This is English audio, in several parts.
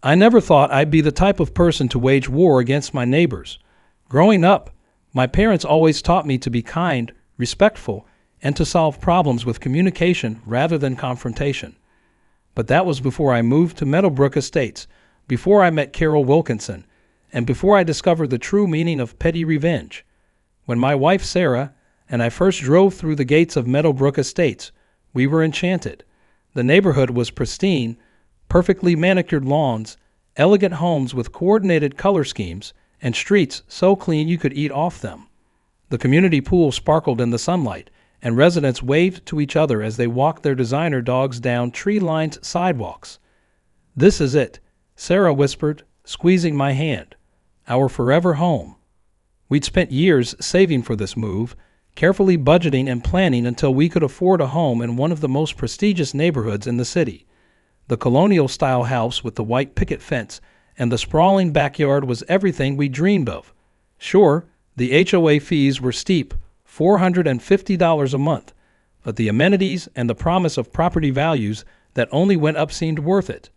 I never thought I'd be the type of person to wage war against my neighbors. Growing up, my parents always taught me to be kind, respectful, and to solve problems with communication rather than confrontation. But that was before I moved to Meadowbrook Estates, before I met Carol Wilkinson, and before I discovered the true meaning of petty revenge. When my wife Sarah and I first drove through the gates of Meadowbrook Estates, we were enchanted. The neighborhood was pristine, perfectly manicured lawns, elegant homes with coordinated color schemes, and streets so clean you could eat off them. The community pool sparkled in the sunlight, and residents waved to each other as they walked their designer dogs down tree-lined sidewalks. "This is it," Sarah whispered, squeezing my hand. "Our forever home." We'd spent years saving for this move, carefully budgeting and planning until we could afford a home in one of the most prestigious neighborhoods in the city. The colonial-style house with the white picket fence and the sprawling backyard was everything we dreamed of. Sure, the HOA fees were steep, $450 a month, but the amenities and the promise of property values that only went up seemed worth it.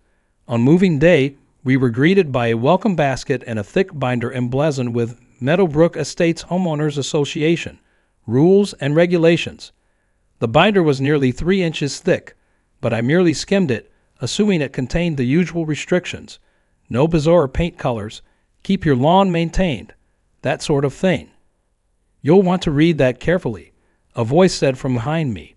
On moving day, we were greeted by a welcome basket and a thick binder emblazoned with Meadowbrook Estates Homeowners Association, Rules and Regulations. The binder was nearly 3 inches thick, but I merely skimmed it, assuming it contained the usual restrictions. No bizarre paint colors, keep your lawn maintained, that sort of thing. "You'll want to read that carefully," a voice said from behind me.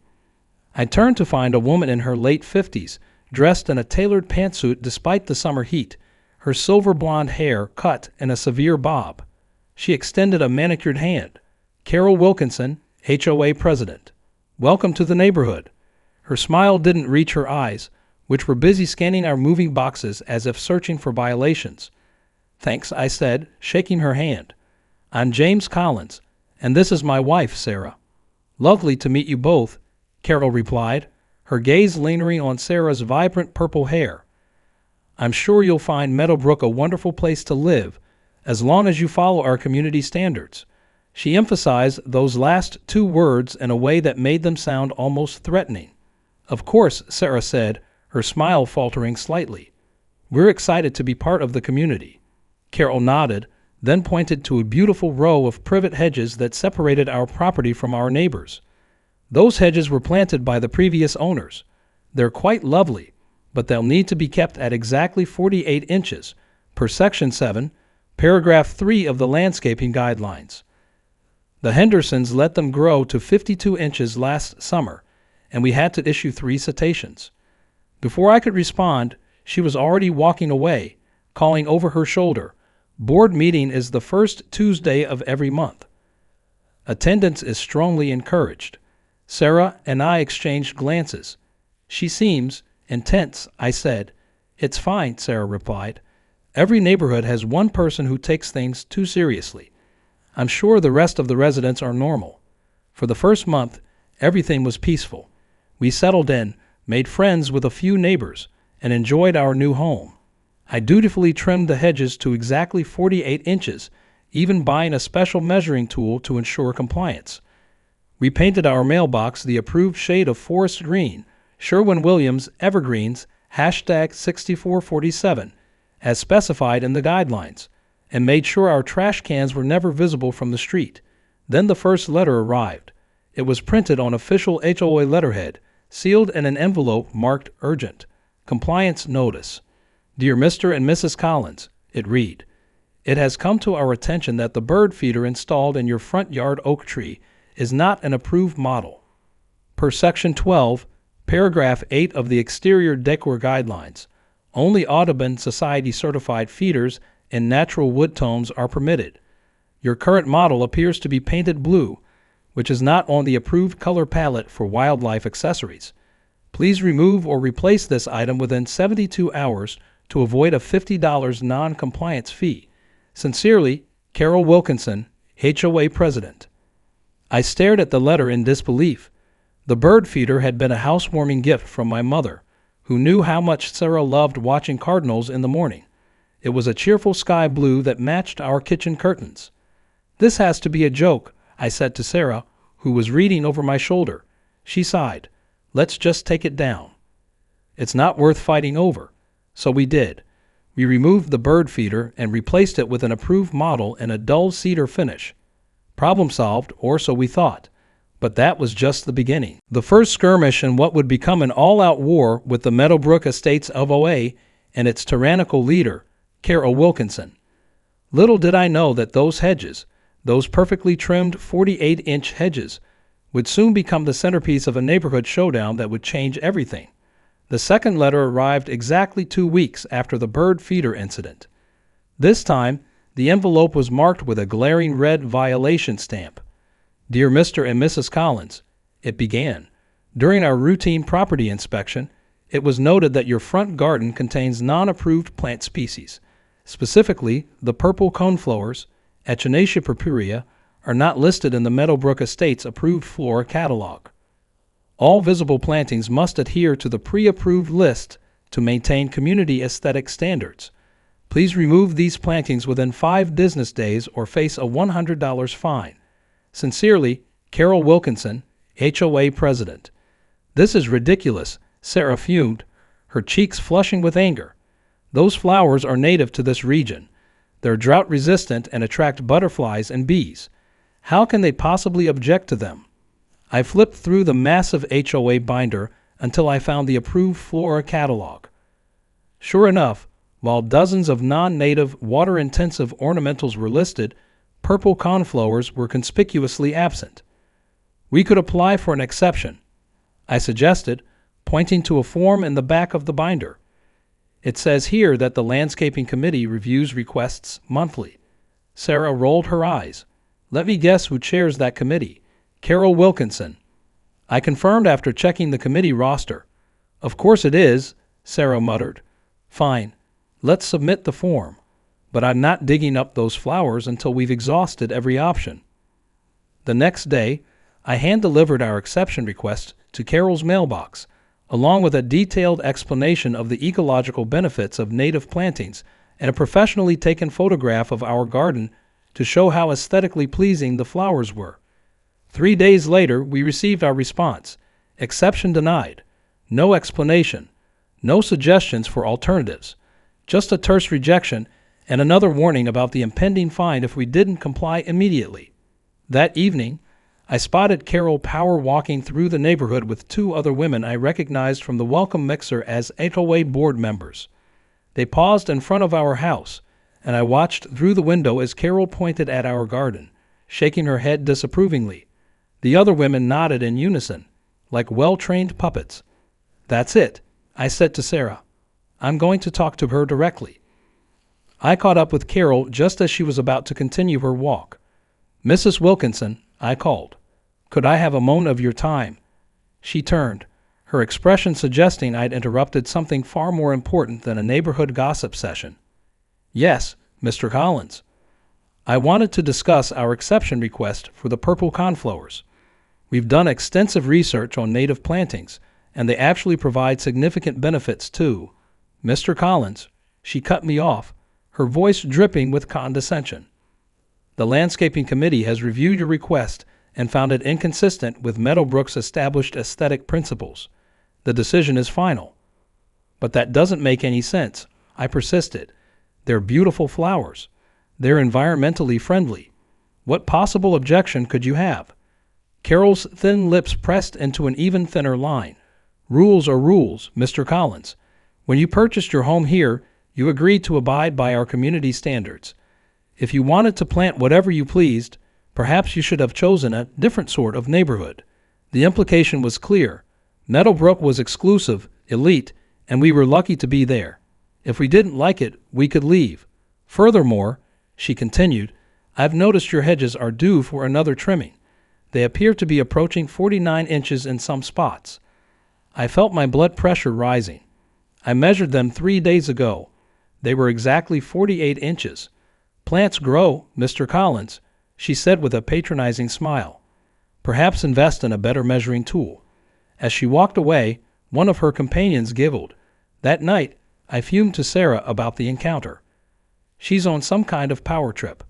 I turned to find a woman in her late 50s, dressed in a tailored pantsuit despite the summer heat, her silver blonde hair cut in a severe bob. She extended a manicured hand. "Carol Wilkinson, HOA President. Welcome to the neighborhood." Her smile didn't reach her eyes, which were busy scanning our moving boxes as if searching for violations. "Thanks," I said, shaking her hand. "I'm James Collins, and this is my wife, Sarah." "Lovely to meet you both," Carol replied, her gaze lingering on Sarah's vibrant purple hair. "I'm sure you'll find Meadowbrook a wonderful place to live, as long as you follow our community standards." She emphasized those last 2 words in a way that made them sound almost threatening. "Of course," Sarah said, her smile faltering slightly. "We're excited to be part of the community." Carol nodded, then pointed to a beautiful row of privet hedges that separated our property from our neighbors. "Those hedges were planted by the previous owners. They're quite lovely, but they'll need to be kept at exactly 48 inches, per Section 7, Paragraph 3 of the Landscaping Guidelines. The Hendersons let them grow to 52 inches last summer, and we had to issue 3 citations." Before I could respond, she was already walking away, calling over her shoulder, "Board meeting is the first Tuesday of every month." "Attendance is strongly encouraged." Sarah and I exchanged glances. "She seems intense," I said. "It's fine," Sarah replied. "Every neighborhood has one person who takes things too seriously. I'm sure the rest of the residents are normal." For the first month, everything was peaceful. We settled in, made friends with a few neighbors, and enjoyed our new home. I dutifully trimmed the hedges to exactly 48 inches, even buying a special measuring tool to ensure compliance. We painted our mailbox the approved shade of forest green, Sherwin-Williams Evergreens #6447, as specified in the guidelines, and made sure our trash cans were never visible from the street. Then the first letter arrived. It was printed on official HOA letterhead, sealed in an envelope marked Urgent. Compliance Notice. "Dear Mr. and Mrs. Collins," it read, "it has come to our attention that the bird feeder installed in your front yard oak tree is not an approved model. Per Section 12, Paragraph 8 of the Exterior Decor Guidelines, only Audubon Society certified feeders in natural wood tones are permitted. Your current model appears to be painted blue, which is not on the approved color palette for wildlife accessories. Please remove or replace this item within 72 hours to avoid a $50 non-compliance fee. Sincerely, Carol Wilkinson, HOA President." I stared at the letter in disbelief. The bird feeder had been a housewarming gift from my mother, who knew how much Sarah loved watching cardinals in the morning. It was a cheerful sky blue that matched our kitchen curtains. "This has to be a joke," I said to Sarah, who was reading over my shoulder. She sighed. "Let's just take it down." "It's not worth fighting over." So we did. We removed the bird feeder and replaced it with an approved model in a dull cedar finish. Problem solved, or so we thought. But that was just the beginning. The first skirmish in what would become an all-out war with the Meadowbrook Estates HOA and its tyrannical leader, Carol Wilkinson. Little did I know that those hedges, those perfectly trimmed 48-inch hedges, would soon become the centerpiece of a neighborhood showdown that would change everything. The second letter arrived exactly 2 weeks after the bird feeder incident. This time, the envelope was marked with a glaring red violation stamp. Dear Mr. and Mrs. Collins, it began. During our routine property inspection, it was noted that your front garden contains non-approved plant species. Specifically, the purple coneflowers, Echinacea purpurea, are not listed in the Meadowbrook Estates approved flora catalog. All visible plantings must adhere to the pre-approved list to maintain community aesthetic standards. Please remove these plantings within 5 business days or face a $100 fine. Sincerely, Carol Wilkinson, HOA President. This is ridiculous, Sarah fumed, her cheeks flushing with anger. Those flowers are native to this region. They're drought-resistant and attract butterflies and bees. How can they possibly object to them? I flipped through the massive HOA binder until I found the approved flora catalog. Sure enough, while dozens of non-native, water-intensive ornamentals were listed, purple coneflowers were conspicuously absent. We could apply for an exception, I suggested, pointing to a form in the back of the binder. It says here that the landscaping committee reviews requests monthly. Sarah rolled her eyes. Let me guess who chairs that committee. Carol Wilkinson. I confirmed after checking the committee roster. Of course it is, Sarah muttered. Fine. Let's submit the form. But I'm not digging up those flowers until we've exhausted every option. The next day, I hand-delivered our exception request to Carol's mailbox, along with a detailed explanation of the ecological benefits of native plantings and a professionally taken photograph of our garden to show how aesthetically pleasing the flowers were. 3 days later, we received our response. Exception denied. No explanation. No suggestions for alternatives. Just a terse rejection and another warning about the impending fine if we didn't comply immediately. That evening, I spotted Carol power walking through the neighborhood with 2 other women I recognized from the welcome mixer as HOA board members. They paused in front of our house, and I watched through the window as Carol pointed at our garden, shaking her head disapprovingly. The other women nodded in unison, like well-trained puppets. That's it, I said to Sarah. I'm going to talk to her directly. I caught up with Carol just as she was about to continue her walk. Mrs. Wilkinson, I called. Could I have a moment of your time? She turned, her expression suggesting I'd interrupted something far more important than a neighborhood gossip session. Yes, Mr. Collins. I wanted to discuss our exception request for the purple coneflowers. We've done extensive research on native plantings, and they actually provide significant benefits too. Mr. Collins, she cut me off, her voice dripping with condescension. The landscaping committee has reviewed your request and found it inconsistent with Meadowbrook's established aesthetic principles. The decision is final. But that doesn't make any sense, I persisted. They're beautiful flowers. They're environmentally friendly. What possible objection could you have? Carol's thin lips pressed into an even thinner line. Rules are rules, Mr. Collins. When you purchased your home here, you agreed to abide by our community standards. If you wanted to plant whatever you pleased, perhaps you should have chosen a different sort of neighborhood. The implication was clear. Meadowbrook was exclusive, elite, and we were lucky to be there. If we didn't like it, we could leave. Furthermore, she continued, I've noticed your hedges are due for another trimming. They appear to be approaching 49 inches in some spots. I felt my blood pressure rising. I measured them 3 days ago. They were exactly 48 inches. Plants grow, Mr. Collins, she said with a patronizing smile. Perhaps invest in a better measuring tool. As she walked away, one of her companions giggled. That night, I fumed to Sarah about the encounter. She's on some kind of power trip.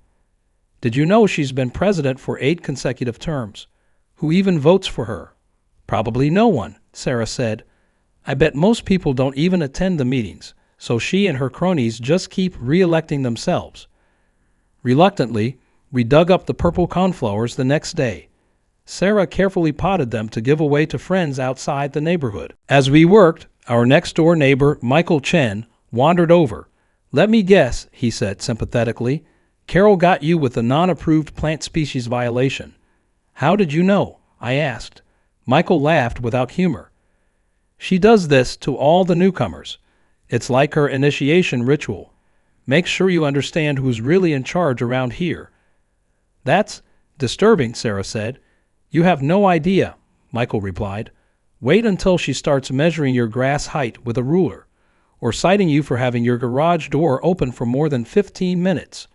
Did you know she's been president for 8 consecutive terms? Who even votes for her? Probably no one, Sarah said. I bet most people don't even attend the meetings. so she and her cronies just keep re-electing themselves. Reluctantly, we dug up the purple coneflowers the next day. Sarah carefully potted them to give away to friends outside the neighborhood. As we worked, our next-door neighbor, Michael Chen, wandered over. "Let me guess," he said sympathetically. "Carol got you with the non-approved plant species violation." "How did you know?" I asked. Michael laughed without humor. "She does this to all the newcomers. It's like her initiation ritual. Make sure you understand who's really in charge around here." "That's disturbing," Sarah said. "You have no idea," Michael replied. "Wait until she starts measuring your grass height with a ruler, or citing you for having your garage door open for more than 15 minutes.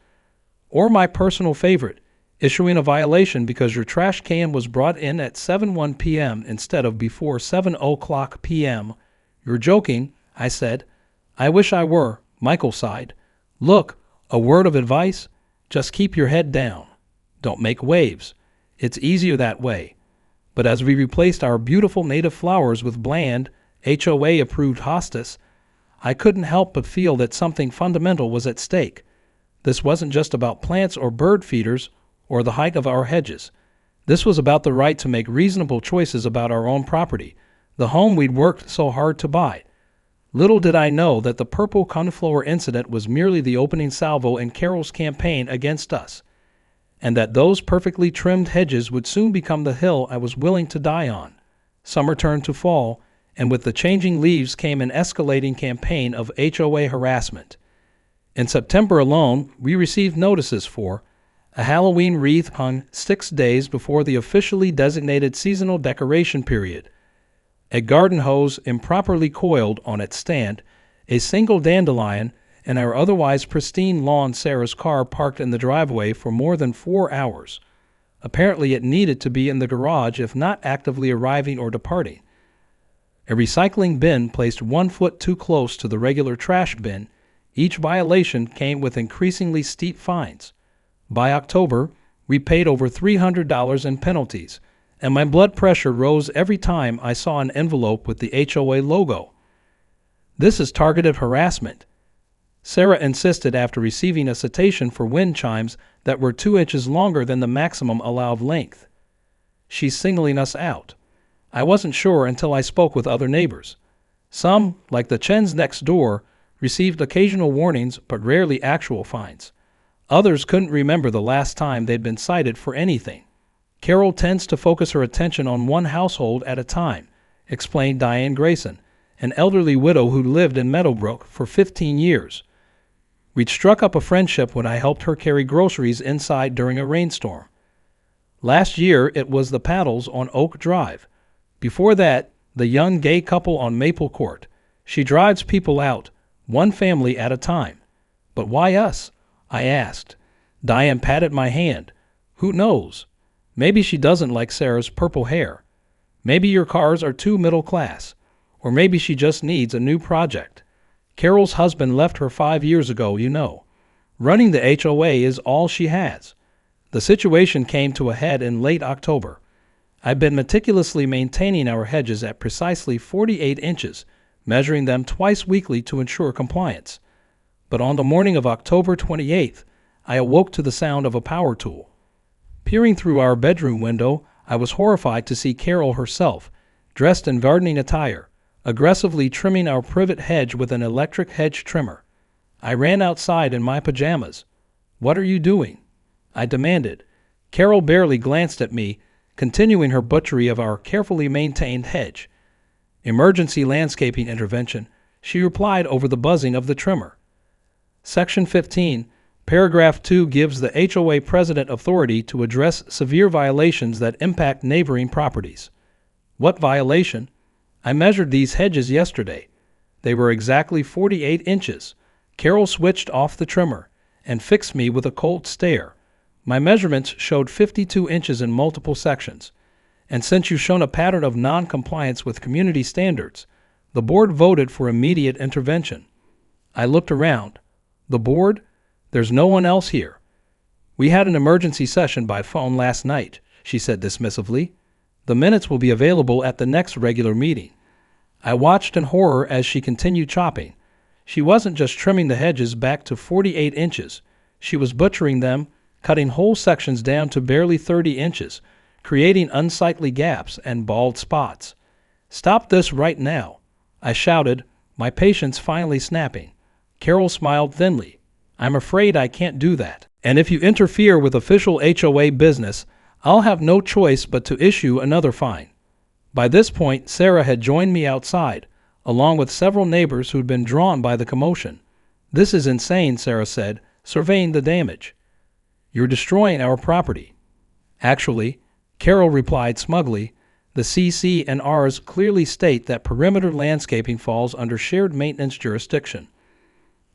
Or my personal favorite, issuing a violation because your trash can was brought in at 7:01 p.m. instead of before 7:00 p.m. "You're joking," I said. "I wish I were," Michael sighed. "Look, a word of advice, just keep your head down. Don't make waves. It's easier that way." But as we replaced our beautiful native flowers with bland, HOA-approved hostas, I couldn't help but feel that something fundamental was at stake. This wasn't just about plants or bird feeders or the height of our hedges. This was about the right to make reasonable choices about our own property, the home we'd worked so hard to buy. Little did I know that the purple coneflower incident was merely the opening salvo in Carol's campaign against us, and that those perfectly trimmed hedges would soon become the hill I was willing to die on. Summer turned to fall, and with the changing leaves came an escalating campaign of HOA harassment. In September alone, we received notices for a Halloween wreath hung 6 days before the officially designated seasonal decoration period, a garden hose improperly coiled on its stand, a single dandelion, and our otherwise pristine lawn. Sarah's car parked in the driveway for more than 4 hours. Apparently it needed to be in the garage if not actively arriving or departing. A recycling bin placed 1 foot too close to the regular trash bin. Each violation came with increasingly steep fines. By October, we paid over $300 in penalties, and my blood pressure rose every time I saw an envelope with the HOA logo. "This is targeted harassment," Sarah insisted after receiving a citation for wind chimes that were 2 inches longer than the maximum allowed length. "She's singling us out." I wasn't sure until I spoke with other neighbors. Some, like the Chens next door, received occasional warnings but rarely actual fines. Others couldn't remember the last time they'd been cited for anything. "Carol tends to focus her attention on one household at a time," explained Diane Grayson, an elderly widow who lived in Meadowbrook for 15 years. We'd struck up a friendship when I helped her carry groceries inside during a rainstorm. Last year, it was the Paddles on Oak Drive. Before that, the young gay couple on Maple Court. She drives people out, one family at a time. "But why us?" I asked. Diane patted my hand. "Who knows? Maybe she doesn't like Sarah's purple hair. Maybe your cars are too middle class. Or maybe she just needs a new project. Carol's husband left her 5 years ago, you know. Running the HOA is all she has." The situation came to a head in late October. I've been meticulously maintaining our hedges at precisely 48 inches, measuring them twice weekly to ensure compliance. But on the morning of October 28th, I awoke to the sound of a power tool. Peering through our bedroom window, I was horrified to see Carol herself, dressed in gardening attire, aggressively trimming our privet hedge with an electric hedge trimmer. I ran outside in my pajamas. "What are you doing?" I demanded. Carol barely glanced at me, continuing her butchery of our carefully maintained hedge. "Emergency landscaping intervention," she replied over the buzzing of the trimmer. Section 15, Paragraph 2 gives the HOA president authority to address severe violations that impact neighboring properties. What violation? I measured these hedges yesterday. They were exactly 48 inches. Carol switched off the trimmer and fixed me with a cold stare. My measurements showed 52 inches in multiple sections. And since you've shown a pattern of non-compliance with community standards, the board voted for immediate intervention. I looked around. The board? There's no one else here. "We had an emergency session by phone last night," she said dismissively. "The minutes will be available at the next regular meeting." I watched in horror as she continued chopping. She wasn't just trimming the hedges back to 48 inches. She was butchering them, cutting whole sections down to barely 30 inches, creating unsightly gaps and bald spots. "Stop this right now," I shouted, my patience finally snapping. Carol smiled thinly. "I'm afraid I can't do that. And if you interfere with official HOA business, I'll have no choice but to issue another fine." By this point, Sarah had joined me outside, along with several neighbors who'd been drawn by the commotion. "This is insane," Sarah said, surveying the damage. "You're destroying our property." "Actually," Carol replied smugly, "the CC and Rs clearly state that perimeter landscaping falls under shared maintenance jurisdiction.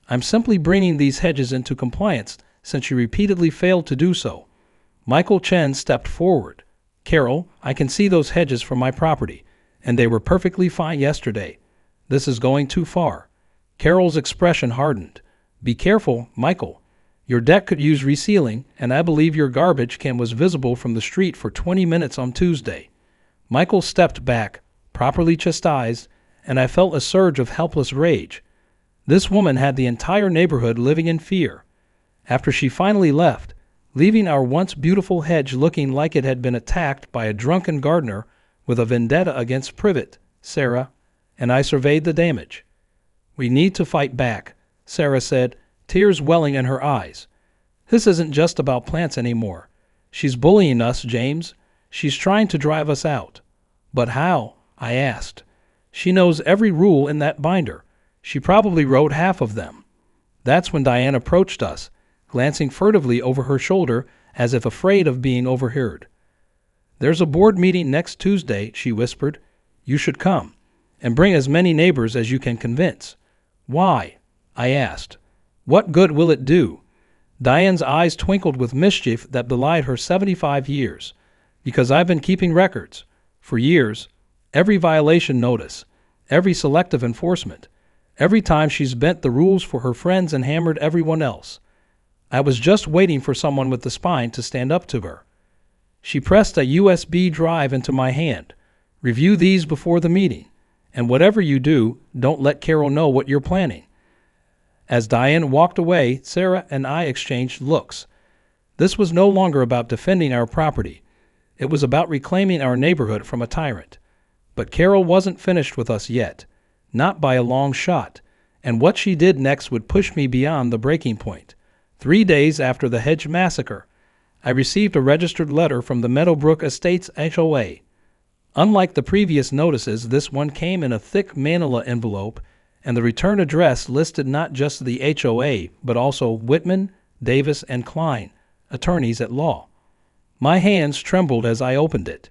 I'm simply bringing these hedges into compliance since you repeatedly failed to do so." Michael Chen stepped forward. "Carol, I can see those hedges from my property, and they were perfectly fine yesterday. This is going too far." Carol's expression hardened. "Be careful, Michael. Your deck could use resealing, and I believe your garbage can was visible from the street for 20 minutes on Tuesday." Michael stepped back, properly chastised, and I felt a surge of helpless rage. This woman had the entire neighborhood living in fear. After she finally left, leaving our once beautiful hedge looking like it had been attacked by a drunken gardener with a vendetta against privet, Sarah and I surveyed the damage. "We need to fight back," Sarah said, tears welling in her eyes. "This isn't just about plants anymore. She's bullying us, James. She's trying to drive us out." "But how?" I asked. "She knows every rule in that binder. She probably wrote half of them." That's when Diane approached us, glancing furtively over her shoulder as if afraid of being overheard. "There's a board meeting next Tuesday," she whispered. "You should come, and bring as many neighbors as you can convince." "Why?" I asked. "What good will it do?" Diane's eyes twinkled with mischief that belied her 75 years. "Because I've been keeping records. For years. Every violation notice. Every selective enforcement. Every time she's bent the rules for her friends and hammered everyone else. I was just waiting for someone with the spine to stand up to her." She pressed a USB drive into my hand. "Review these before the meeting. And whatever you do, don't let Carol know what you're planning." As Diane walked away, Sarah and I exchanged looks. This was no longer about defending our property. It was about reclaiming our neighborhood from a tyrant. But Carol wasn't finished with us yet. Not by a long shot. And what she did next would push me beyond the breaking point. 3 days after the Hedge massacre, I received a registered letter from the Meadowbrook Estates HOA. Unlike the previous notices, this one came in a thick manila envelope, and the return address listed not just the HOA, but also Whitman, Davis, and Klein, attorneys at law. My hands trembled as I opened it.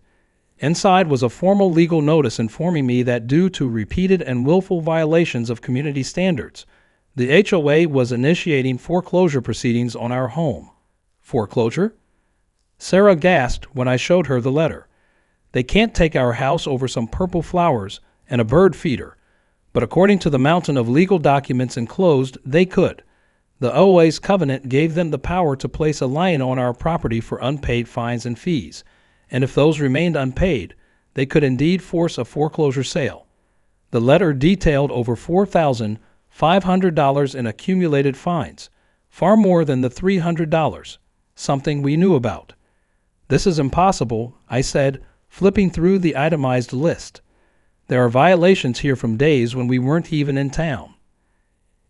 Inside was a formal legal notice informing me that due to repeated and willful violations of community standards, the HOA was initiating foreclosure proceedings on our home. Foreclosure? Sarah gasped when I showed her the letter. "They can't take our house over some purple flowers and a bird feeder, but according to the mountain of legal documents enclosed, they could. The OA's covenant gave them the power to place a lien on our property for unpaid fines and fees, and if those remained unpaid, they could indeed force a foreclosure sale." The letter detailed over $4,500 in accumulated fines, far more than the $300, something we knew about. "This is impossible," I said, flipping through the itemized list. "There are violations here from days when we weren't even in town."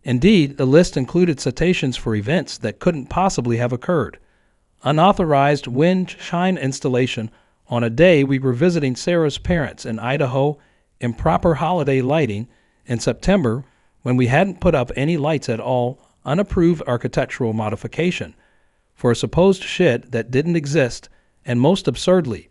Indeed, the list included citations for events that couldn't possibly have occurred. Unauthorized wind chime installation on a day we were visiting Sarah's parents in Idaho, improper holiday lighting in September when we hadn't put up any lights at all, unapproved architectural modification for a supposed shed that didn't exist, and most absurdly,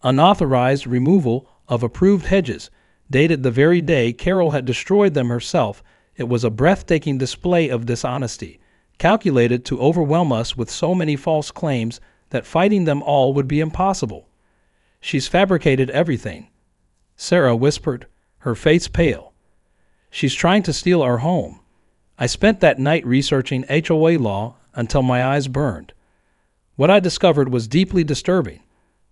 unauthorized removal of approved hedges dated the very day Carol had destroyed them herself. It was a breathtaking display of dishonesty, calculated to overwhelm us with so many false claims that fighting them all would be impossible. "She's fabricated everything," Sarah whispered, her face pale. "She's trying to steal our home." I spent that night researching HOA law until my eyes burned. What I discovered was deeply disturbing.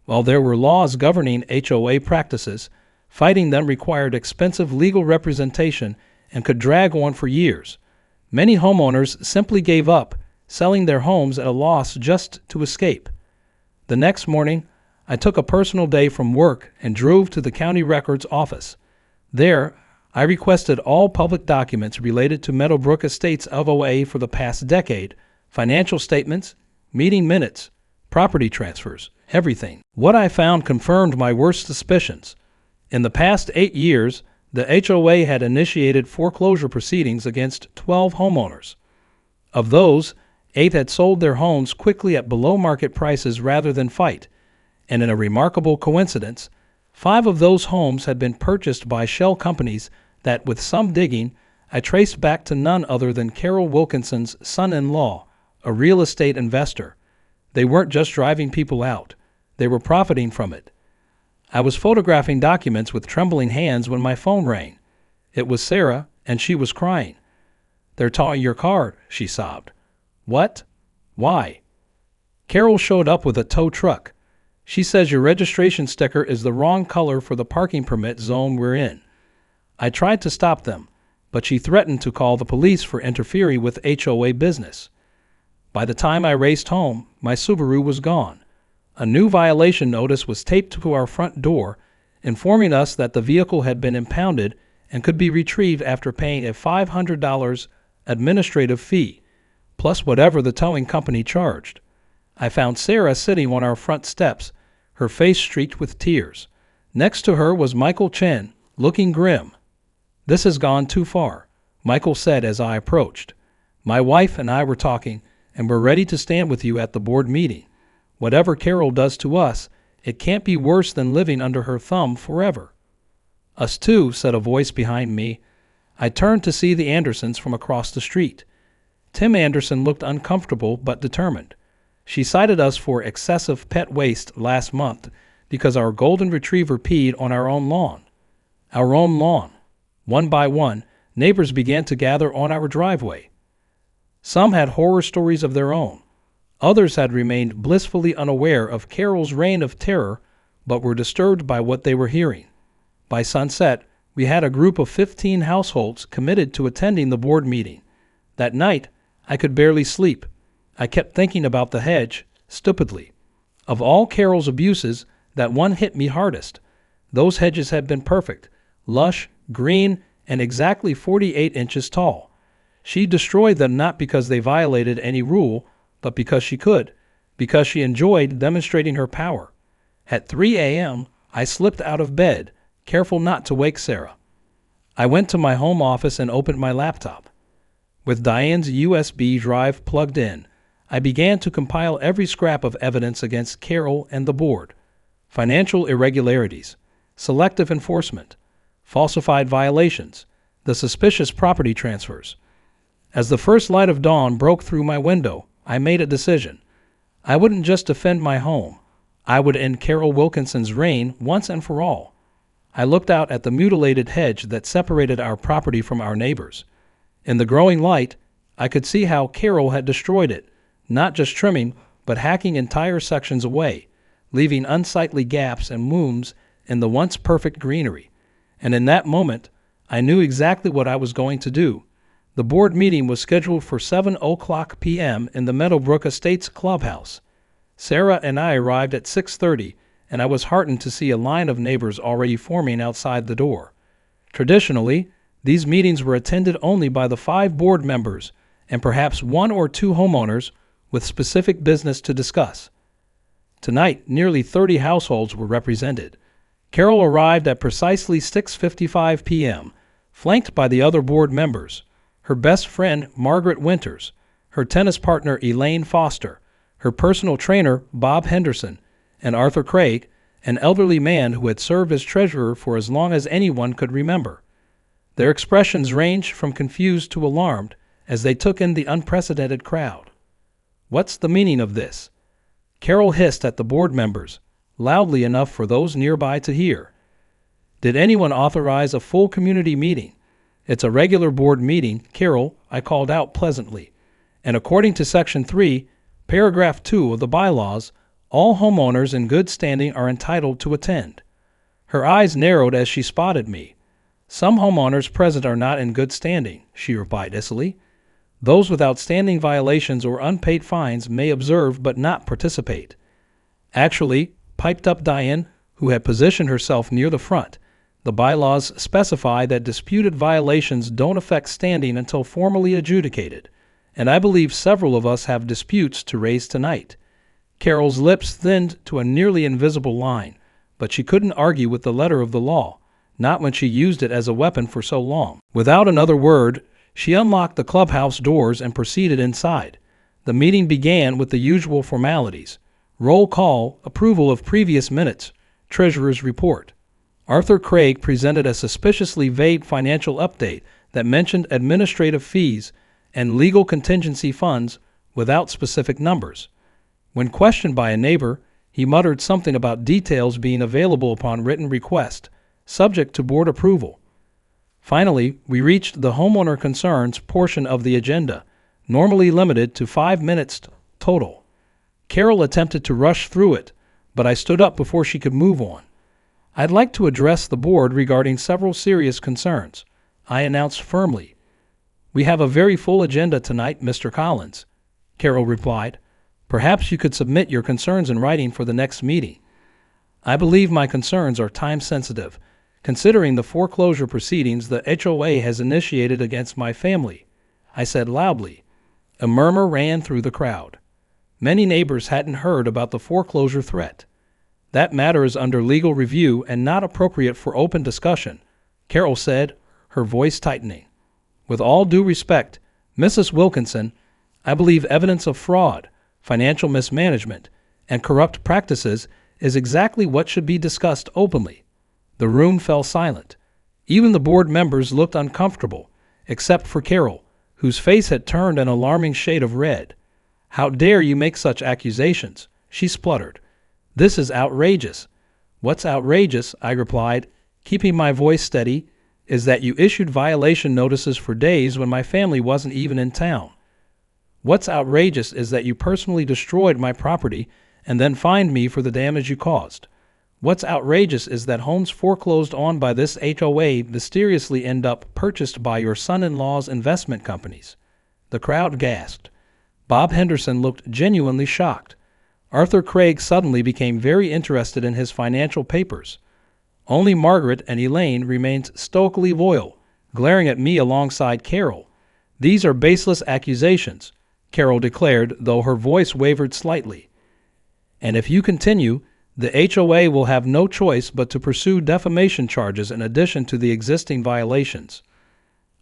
While there were laws governing HOA practices, fighting them required expensive legal representation and could drag on for years. Many homeowners simply gave up, selling their homes at a loss just to escape. The next morning, I took a personal day from work and drove to the county records office. There, I requested all public documents related to Meadowbrook Estates HOA for the past decade, financial statements, meeting minutes, property transfers, everything. What I found confirmed my worst suspicions. In the past 8 years, the HOA had initiated foreclosure proceedings against 12 homeowners. Of those, 8 had sold their homes quickly at below-market prices rather than fight, and in a remarkable coincidence, 5 of those homes had been purchased by shell companies that, with some digging, I traced back to none other than Carol Wilkinson's son-in-law, a real estate investor. They weren't just driving people out. They were profiting from it. I was photographing documents with trembling hands when my phone rang. It was Sarah, and she was crying. "They're towing your car," she sobbed. "What? Why?" "Carol showed up with a tow truck. She says your registration sticker is the wrong color for the parking permit zone we're in. I tried to stop them, but she threatened to call the police for interfering with HOA business. By the time I raced home, my Subaru was gone. A new violation notice was taped to our front door, informing us that the vehicle had been impounded and could be retrieved after paying a $500 administrative fee, plus whatever the towing company charged. I found Sarah sitting on our front steps, her face streaked with tears. Next to her was Michael Chen, looking grim. "This has gone too far," Michael said as I approached. "My wife and I were talking, and we're ready to stand with you at the board meeting. Whatever Carol does to us, it can't be worse than living under her thumb forever." "Us too," said a voice behind me. I turned to see the Andersons from across the street. Tim Anderson looked uncomfortable but determined. She cited us for excessive pet waste last month because our golden retriever peed on our own lawn. Our own lawn. One by one, neighbors began to gather on our driveway. Some had horror stories of their own. Others had remained blissfully unaware of Carol's reign of terror, but were disturbed by what they were hearing. By sunset, we had a group of 15 households committed to attending the board meeting. That night, I could barely sleep. I kept thinking about the hedge, stupidly. Of all Carol's abuses, that one hit me hardest. Those hedges had been perfect, lush, green, and exactly 48 inches tall. She destroyed them not because they violated any rule, but because she could, because she enjoyed demonstrating her power. At 3 a.m., I slipped out of bed, careful not to wake Sarah. I went to my home office and opened my laptop. With Diane's USB drive plugged in, I began to compile every scrap of evidence against Carol and the board. Financial irregularities, selective enforcement, falsified violations, the suspicious property transfers. As the first light of dawn broke through my window, I made a decision. I wouldn't just defend my home. I would end Carol Wilkinson's reign once and for all. I looked out at the mutilated hedge that separated our property from our neighbors. In the growing light, I could see how Carol had destroyed it, not just trimming, but hacking entire sections away, leaving unsightly gaps and wounds in the once perfect greenery. And in that moment, I knew exactly what I was going to do. The board meeting was scheduled for 7:00 p.m. in the Meadowbrook Estates clubhouse. Sarah and I arrived at 6:30, and I was heartened to see a line of neighbors already forming outside the door. Traditionally, these meetings were attended only by the 5 board members and perhaps 1 or 2 homeowners with specific business to discuss. Tonight, nearly 30 households were represented. Carol arrived at precisely 6:55 p.m., flanked by the other board members. Her best friend, Margaret Winters, her tennis partner, Elaine Foster, her personal trainer, Bob Henderson, and Arthur Craig, an elderly man who had served as treasurer for as long as anyone could remember. Their expressions ranged from confused to alarmed as they took in the unprecedented crowd. "What's the meaning of this?" Carol hissed at the board members, loudly enough for those nearby to hear. "Did anyone authorize a full community meeting? It's a regular board meeting, Carol," I called out pleasantly. "And according to Section 3, Paragraph 2 of the bylaws, all homeowners in good standing are entitled to attend." Her eyes narrowed as she spotted me. Some homeowners present are not in good standing, she replied icily. Those with outstanding violations or unpaid fines may observe but not participate. Actually, piped up Diane, who had positioned herself near the front, the bylaws specify that disputed violations don't affect standing until formally adjudicated, and I believe several of us have disputes to raise tonight. Carol's lips thinned to a nearly invisible line, but she couldn't argue with the letter of the law, not when she used it as a weapon for so long. Without another word, she unlocked the clubhouse doors and proceeded inside. The meeting began with the usual formalities: roll call, approval of previous minutes, treasurer's report. Arthur Craig presented a suspiciously vague financial update that mentioned administrative fees and legal contingency funds without specific numbers. When questioned by a neighbor, he muttered something about details being available upon written request, subject to board approval. Finally, we reached the homeowner concerns portion of the agenda, normally limited to 5 minutes total. Carol attempted to rush through it, but I stood up before she could move on. I'd like to address the board regarding several serious concerns, I announced firmly. We have a very full agenda tonight, Mr. Collins, Carol replied. Perhaps you could submit your concerns in writing for the next meeting. I believe my concerns are time-sensitive, considering the foreclosure proceedings the HOA has initiated against my family, I said loudly. A murmur ran through the crowd. Many neighbors hadn't heard about the foreclosure threat. That matter is under legal review and not appropriate for open discussion, Carol said, her voice tightening. With all due respect, Mrs. Wilkinson, I believe evidence of fraud, financial mismanagement, and corrupt practices is exactly what should be discussed openly. The room fell silent. Even the board members looked uncomfortable, except for Carol, whose face had turned an alarming shade of red. How dare you make such accusations? She spluttered. This is outrageous. What's outrageous, I replied, keeping my voice steady, is that you issued violation notices for days when my family wasn't even in town. What's outrageous is that you personally destroyed my property and then fined me for the damage you caused. What's outrageous is that homes foreclosed on by this HOA mysteriously end up purchased by your son-in-law's investment companies. The crowd gasped. Bob Henderson looked genuinely shocked. Arthur Craig suddenly became very interested in his financial papers. Only Margaret and Elaine remained stoically loyal, glaring at me alongside Carol. These are baseless accusations, Carol declared, though her voice wavered slightly. And if you continue, the HOA will have no choice but to pursue defamation charges in addition to the existing violations.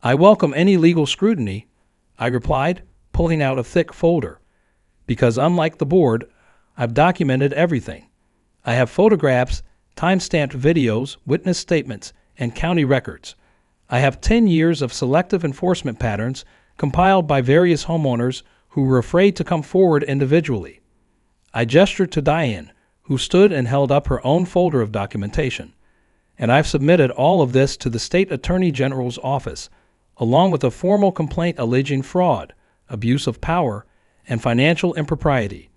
I welcome any legal scrutiny, I replied, pulling out a thick folder, because unlike the board, I've documented everything. I have photographs, time-stamped videos, witness statements, and county records. I have 10 years of selective enforcement patterns compiled by various homeowners who were afraid to come forward individually. I gestured to Diane, who stood and held up her own folder of documentation. And I've submitted all of this to the State Attorney General's office, along with a formal complaint alleging fraud, abuse of power, and financial impropriety.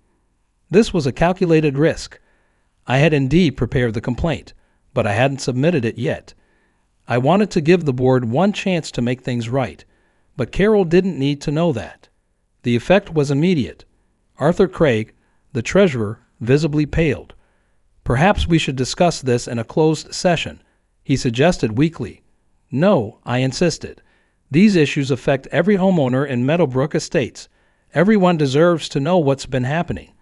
This was a calculated risk. I had indeed prepared the complaint, but I hadn't submitted it yet. I wanted to give the board one chance to make things right, but Carol didn't need to know that. The effect was immediate. Arthur Craig, the treasurer, visibly paled. Perhaps we should discuss this in a closed session, he suggested weakly. No, I insisted. These issues affect every homeowner in Meadowbrook Estates. Everyone deserves to know what's been happening.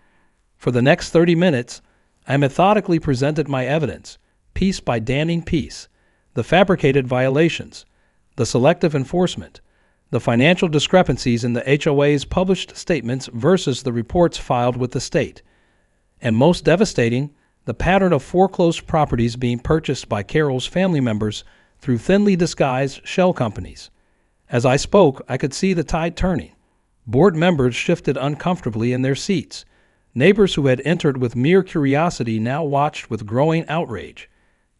For the next 30 minutes, I methodically presented my evidence, piece by damning piece, the fabricated violations, the selective enforcement, the financial discrepancies in the HOA's published statements versus the reports filed with the state, and most devastating, the pattern of foreclosed properties being purchased by Carol's family members through thinly disguised shell companies. As I spoke, I could see the tide turning. Board members shifted uncomfortably in their seats. Neighbors who had entered with mere curiosity now watched with growing outrage.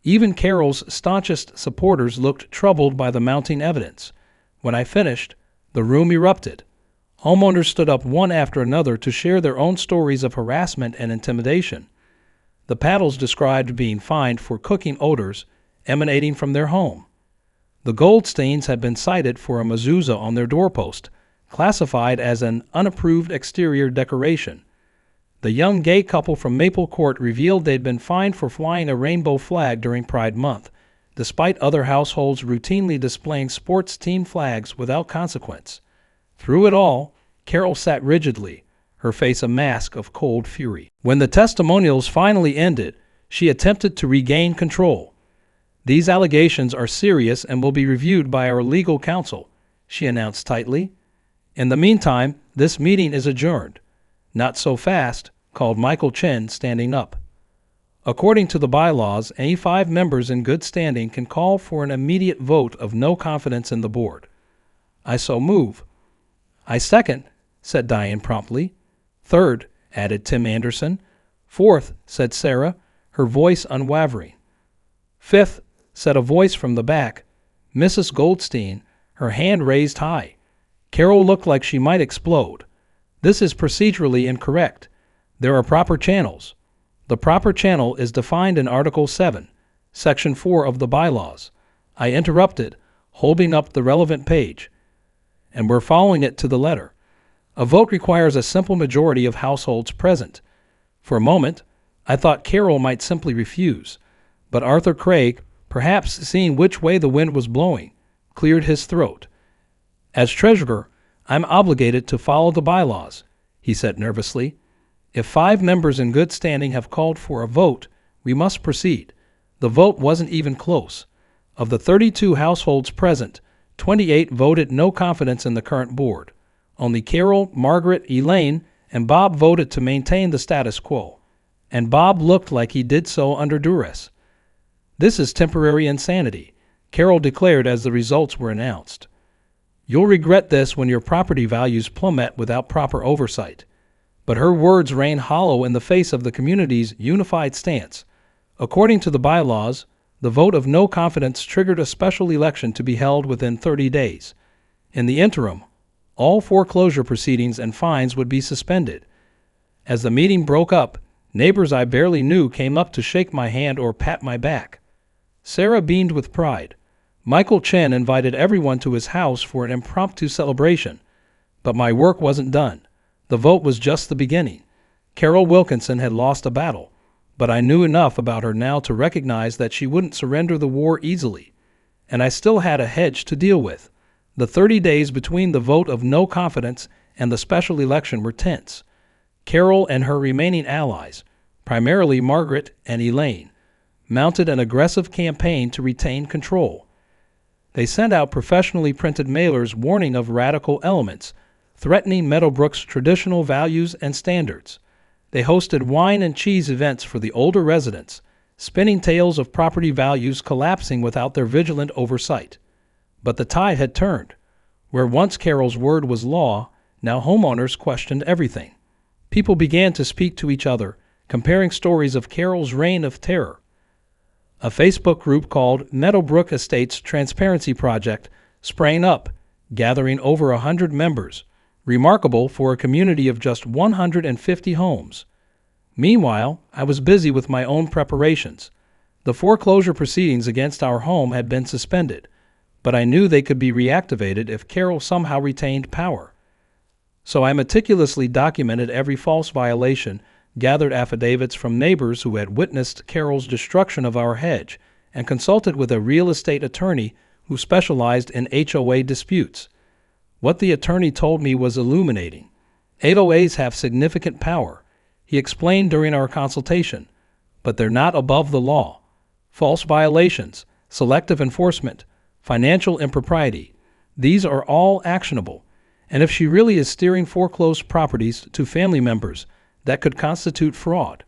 Even Carol's staunchest supporters looked troubled by the mounting evidence. When I finished, the room erupted. Homeowners stood up one after another to share their own stories of harassment and intimidation. The Paddles described being fined for cooking odors emanating from their home. The Goldsteins had been cited for a mezuzah on their doorpost, classified as an unapproved exterior decoration. The young gay couple from Maple Court revealed they'd been fined for flying a rainbow flag during Pride Month, despite other households routinely displaying sports team flags without consequence. Through it all, Carol sat rigidly, her face a mask of cold fury. When the testimonials finally ended, she attempted to regain control. "These allegations are serious and will be reviewed by our legal counsel," she announced tightly. "In the meantime, this meeting is adjourned." "Not so fast," called Michael Chen, standing up. According to the bylaws, any 5 members in good standing can call for an immediate vote of no confidence in the board. "I so move." "I second," said Diane promptly. "Third," added Tim Anderson. "Fourth," said Sarah, her voice unwavering. "Fifth," said a voice from the back, Mrs. Goldstein, her hand raised high. Carol looked like she might explode. "This is procedurally incorrect. There are proper channels." "The proper channel is defined in Article 7, Section 4 of the bylaws," I interrupted, holding up the relevant page. "And we're following it to the letter. A vote requires a simple majority of households present." For a moment, I thought Carol might simply refuse, but Arthur Craig, perhaps seeing which way the wind was blowing, cleared his throat. "As treasurer, I'm obligated to follow the bylaws," he said nervously. "If 5 members in good standing have called for a vote, we must proceed." The vote wasn't even close. Of the 32 households present, 28 voted no confidence in the current board. Only Carol, Margaret, Elaine, and Bob voted to maintain the status quo. And Bob looked like he did so under duress. "This is temporary insanity," Carol declared as the results were announced. "You'll regret this when your property values plummet without proper oversight." But her words rang hollow in the face of the community's unified stance. According to the bylaws, the vote of no confidence triggered a special election to be held within 30 days. In the interim, all foreclosure proceedings and fines would be suspended. As the meeting broke up, neighbors I barely knew came up to shake my hand or pat my back. Sarah beamed with pride. Michael Chen invited everyone to his house for an impromptu celebration. But my work wasn't done. The vote was just the beginning. Carol Wilkinson had lost a battle, but I knew enough about her now to recognize that she wouldn't surrender the war easily. And I still had a hedge to deal with. The 30 days between the vote of no confidence and the special election were tense. Carol and her remaining allies, primarily Margaret and Elaine, mounted an aggressive campaign to retain control. They sent out professionally printed mailers warning of radical elements, threatening Meadowbrook's traditional values and standards. They hosted wine and cheese events for the older residents, spinning tales of property values collapsing without their vigilant oversight. But the tide had turned. Where once Carol's word was law, now homeowners questioned everything. People began to speak to each other, comparing stories of Carol's reign of terror. A Facebook group called Meadowbrook Estates Transparency Project sprang up, gathering over 100 members, remarkable for a community of just 150 homes. Meanwhile, I was busy with my own preparations. The foreclosure proceedings against our home had been suspended, but I knew they could be reactivated if Carol somehow retained power. So I meticulously documented every false violation, gathered affidavits from neighbors who had witnessed Carol's destruction of our hedge, and consulted with a real estate attorney who specialized in HOA disputes. What the attorney told me was illuminating. HOAs have significant power, he explained during our consultation, but they're not above the law. False violations, selective enforcement, financial impropriety, these are all actionable. And if she really is steering foreclosed properties to family members, that could constitute fraud.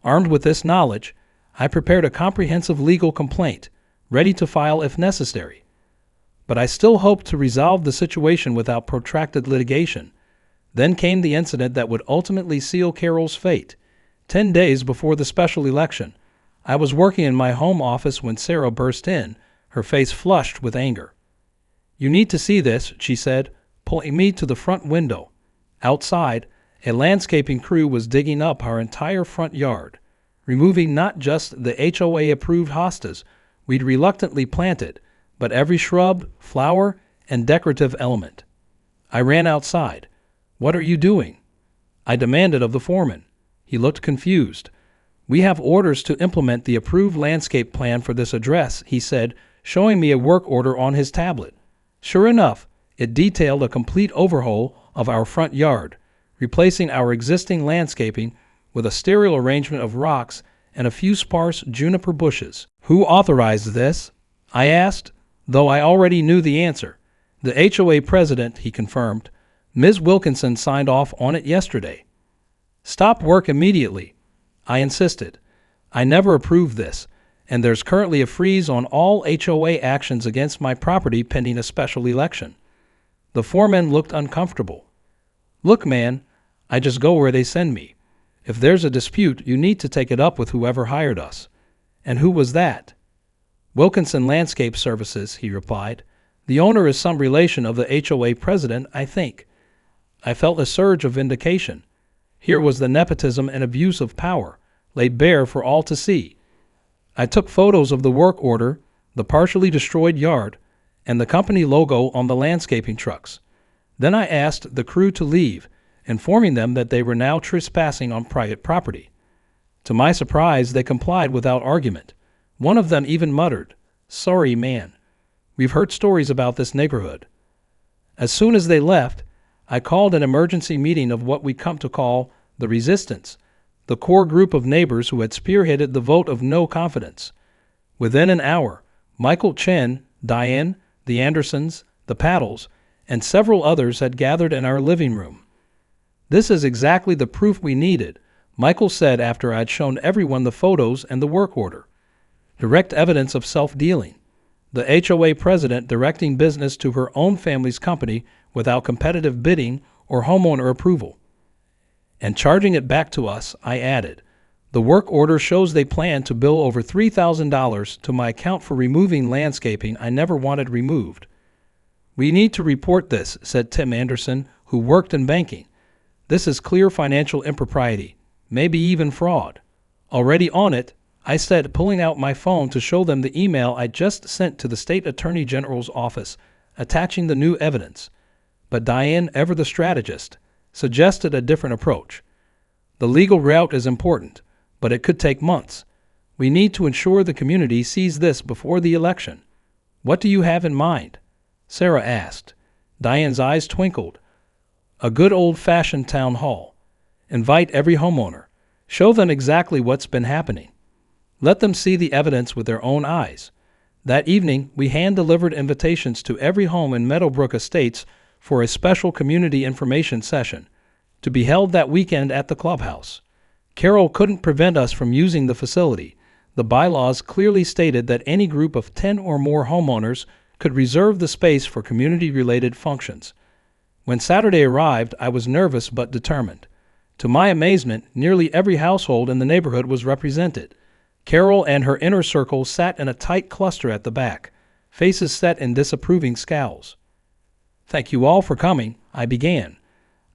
Armed with this knowledge, I prepared a comprehensive legal complaint, ready to file if necessary. But I still hoped to resolve the situation without protracted litigation. Then came the incident that would ultimately seal Carol's fate. 10 days before the special election, I was working in my home office when Sarah burst in, her face flushed with anger. "You need to see this," she said, pulling me to the front window. Outside, a landscaping crew was digging up our entire front yard, removing not just the HOA-approved hostas we'd reluctantly planted, but every shrub, flower, and decorative element. I ran outside. "What are you doing?" I demanded of the foreman. He looked confused. "We have orders to implement the approved landscape plan for this address," he said, showing me a work order on his tablet. Sure enough, it detailed a complete overhaul of our front yard, replacing our existing landscaping with a sterile arrangement of rocks and a few sparse juniper bushes. "Who authorized this?" I asked, though I already knew the answer. "The HOA president," he confirmed. "Ms. Wilkinson signed off on it yesterday." "Stop work immediately," I insisted. "I never approved this, and there's currently a freeze on all HOA actions against my property pending a special election." The foreman looked uncomfortable. "Look, man, I just go where they send me. If there's a dispute, you need to take it up with whoever hired us." "And who was that?" "Wilkinson Landscape Services," he replied. "The owner is some relation of the HOA president, I think." I felt a surge of vindication. Here was the nepotism and abuse of power, laid bare for all to see. I took photos of the work order, the partially destroyed yard, and the company logo on the landscaping trucks. Then I asked the crew to leave, informing them that they were now trespassing on private property. To my surprise, they complied without argument. One of them even muttered, "Sorry, man. We've heard stories about this neighborhood." As soon as they left, I called an emergency meeting of what we come to call the Resistance, the core group of neighbors who had spearheaded the vote of no confidence. Within an hour, Michael Chen, Diane, the Andersons, the Paddles, and several others had gathered in our living room. "This is exactly the proof we needed," Michael said after I had shown everyone the photos and the work order. "Direct evidence of self-dealing. The HOA president directing business to her own family's company without competitive bidding or homeowner approval." And charging it back to us, I added, "The work order shows they plan to bill over $3,000 to my account for removing landscaping I never wanted removed." "We need to report this," said Tim Anderson, who worked in banking. "This is clear financial impropriety, maybe even fraud." "Already on it," I said, pulling out my phone to show them the email I just sent to the state attorney general's office, attaching the new evidence. But Diane, ever the strategist, suggested a different approach. "The legal route is important, but it could take months. We need to ensure the community sees this before the election." "What do you have in mind?" Sarah asked. Diane's eyes twinkled. "A good old-fashioned town hall. Invite every homeowner. Show them exactly what's been happening. Let them see the evidence with their own eyes." That evening, we hand-delivered invitations to every home in Meadowbrook Estates for a special community information session, to be held that weekend at the clubhouse. Carol couldn't prevent us from using the facility. The bylaws clearly stated that any group of 10 or more homeowners could reserve the space for community-related functions. When Saturday arrived, I was nervous but determined. To my amazement, nearly every household in the neighborhood was represented. Carol and her inner circle sat in a tight cluster at the back, faces set in disapproving scowls. "Thank you all for coming," I began.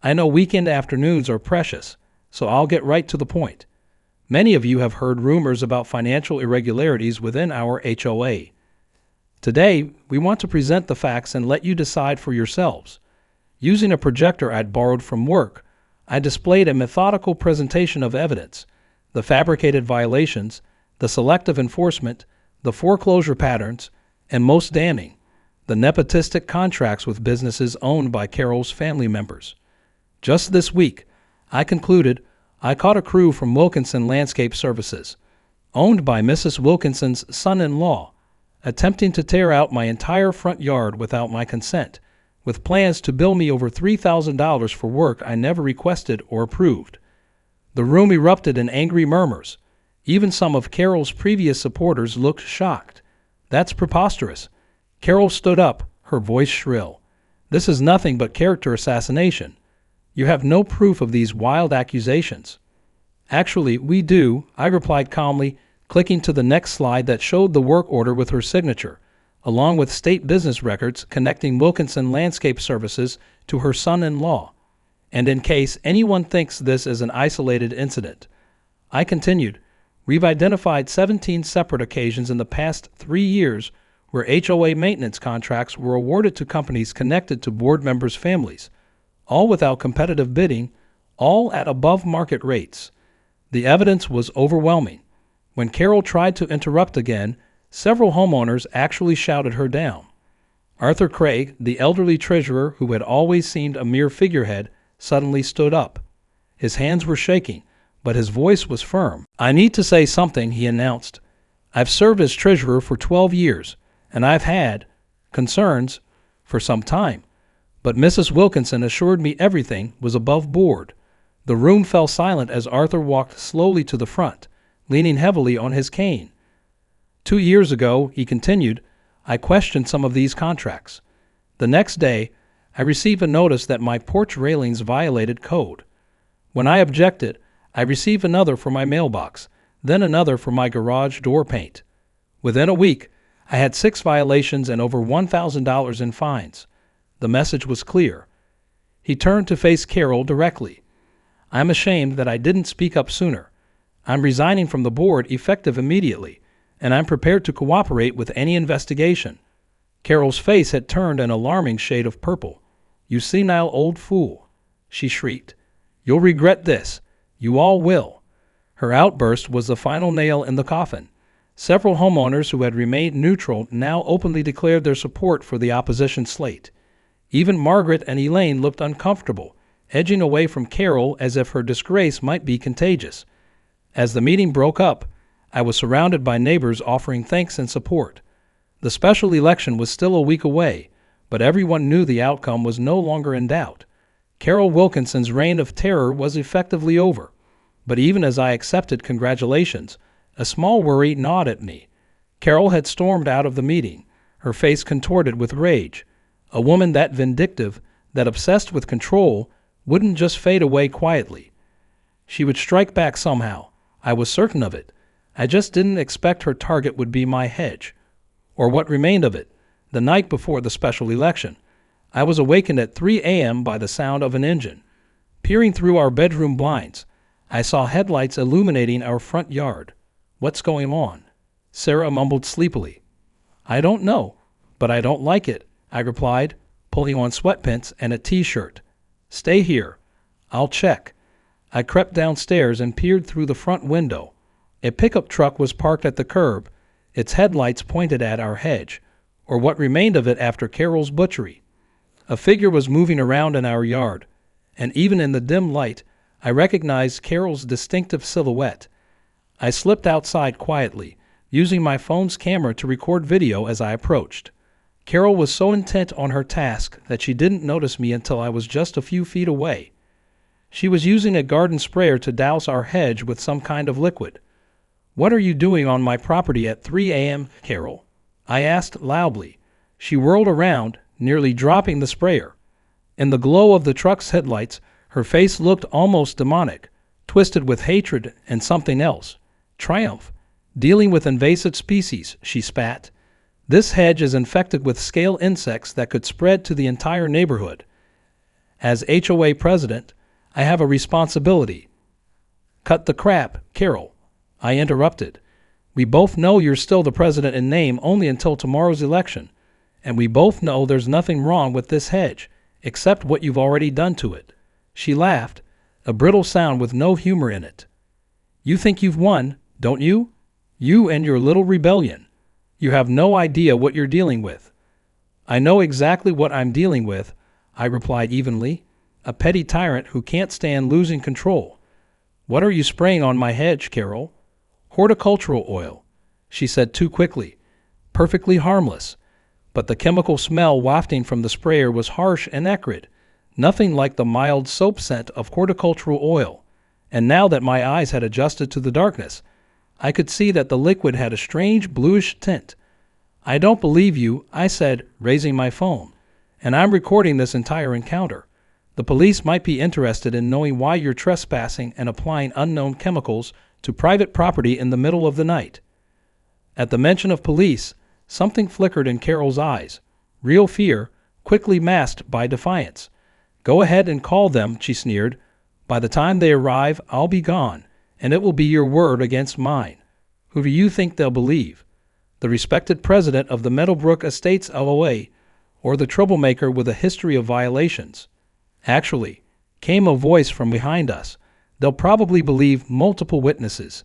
"I know weekend afternoons are precious, so I'll get right to the point. Many of you have heard rumors about financial irregularities within our HOA. Today, we want to present the facts and let you decide for yourselves. Using a projector I'd borrowed from work, I displayed a methodical presentation of evidence, the fabricated violations, the selective enforcement, the foreclosure patterns, and most damning, the nepotistic contracts with businesses owned by Carol's family members. Just this week, I concluded I caught a crew from Wilkinson Landscape Services, owned by Mrs. Wilkinson's son-in-law, attempting to tear out my entire front yard without my consent, with plans to bill me over $3,000 for work I never requested or approved. The room erupted in angry murmurs. Even some of Carol's previous supporters looked shocked. "That's preposterous." Carol stood up, her voice shrill. "This is nothing but character assassination. You have no proof of these wild accusations." "Actually, we do," I replied calmly, clicking to the next slide that showed the work order with her signature, along with state business records connecting Wilkinson Landscape Services to her son-in-law. And in case anyone thinks this is an isolated incident, I continued, "We've identified 17 separate occasions in the past 3 years where HOA maintenance contracts were awarded to companies connected to board members' families, all without competitive bidding, all at above-market rates. The evidence was overwhelming. When Carol tried to interrupt again, several homeowners actually shouted her down. Arthur Craig, the elderly treasurer who had always seemed a mere figurehead, suddenly stood up. His hands were shaking, but his voice was firm. "I need to say something," he announced. "I've served as treasurer for 12 years, and I've had concerns for some time. But Mrs. Wilkinson assured me everything was above board." The room fell silent as Arthur walked slowly to the front, leaning heavily on his cane. 2 years ago, he continued, I questioned some of these contracts. The next day, I received a notice that my porch railings violated code. When I objected, I received another for my mailbox, then another for my garage door paint. Within a week, I had 6 violations and over $1,000 in fines. The message was clear. He turned to face Carol directly. "I'm ashamed that I didn't speak up sooner. I'm resigning from the board effective immediately, and I'm prepared to cooperate with any investigation." Carol's face had turned an alarming shade of purple. "You senile old fool," she shrieked. "You'll regret this. You all will." Her outburst was the final nail in the coffin. Several homeowners who had remained neutral now openly declared their support for the opposition slate. Even Margaret and Elaine looked uncomfortable, edging away from Carol as if her disgrace might be contagious. As the meeting broke up, I was surrounded by neighbors offering thanks and support. The special election was still a week away, but everyone knew the outcome was no longer in doubt. Carol Wilkinson's reign of terror was effectively over. But even as I accepted congratulations, a small worry gnawed at me. Carol had stormed out of the meeting, her face contorted with rage. A woman that vindictive, that obsessed with control, wouldn't just fade away quietly. She would strike back somehow. I was certain of it. I just didn't expect her target would be my hedge, or what remained of it. The night before the special election, I was awakened at 3 a.m. by the sound of an engine. Peering through our bedroom blinds, I saw headlights illuminating our front yard. "What's going on?" Sarah mumbled sleepily. "I don't know, but I don't like it," I replied, pulling on sweatpants and a t-shirt. "Stay here. I'll check." I crept downstairs and peered through the front window. A pickup truck was parked at the curb, its headlights pointed at our hedge, or what remained of it after Carol's butchery. A figure was moving around in our yard, and even in the dim light, I recognized Carol's distinctive silhouette. I slipped outside quietly, using my phone's camera to record video as I approached. Carol was so intent on her task that she didn't notice me until I was just a few feet away. She was using a garden sprayer to douse our hedge with some kind of liquid. "What are you doing on my property at 3 a.m., Carol?" I asked loudly. She whirled around, nearly dropping the sprayer. In the glow of the truck's headlights, her face looked almost demonic, twisted with hatred and something else. "Triumph. Dealing with invasive species," she spat. "This hedge is infected with scale insects that could spread to the entire neighborhood. As HOA president, I have a responsibility." "Cut the crap, Carol," I interrupted. "We both know you're still the president in name only until tomorrow's election, and we both know there's nothing wrong with this hedge, except what you've already done to it." She laughed, a brittle sound with no humor in it. "You think you've won, don't you? You and your little rebellion. You have no idea what you're dealing with." "I know exactly what I'm dealing with," I replied evenly. "A petty tyrant who can't stand losing control." "What are you spraying on my hedge, Carol?" "Horticultural oil," she said too quickly. "Perfectly harmless." But the chemical smell wafting from the sprayer was harsh and acrid, nothing like the mild soap scent of horticultural oil. And now that my eyes had adjusted to the darkness, I could see that the liquid had a strange bluish tint. "I don't believe you," I said, raising my phone. "And I'm recording this entire encounter. The police might be interested in knowing why you're trespassing and applying unknown chemicals to private property in the middle of the night." At the mention of police, something flickered in Carol's eyes. Real fear, quickly masked by defiance. "Go ahead and call them," she sneered. "By the time they arrive, I'll be gone, and it will be your word against mine. Who do you think they'll believe?" the respected president of the Meadowbrook Estates HOA, or the troublemaker with a history of violations. Actually, came a voice from behind us. They'll probably believe multiple witnesses.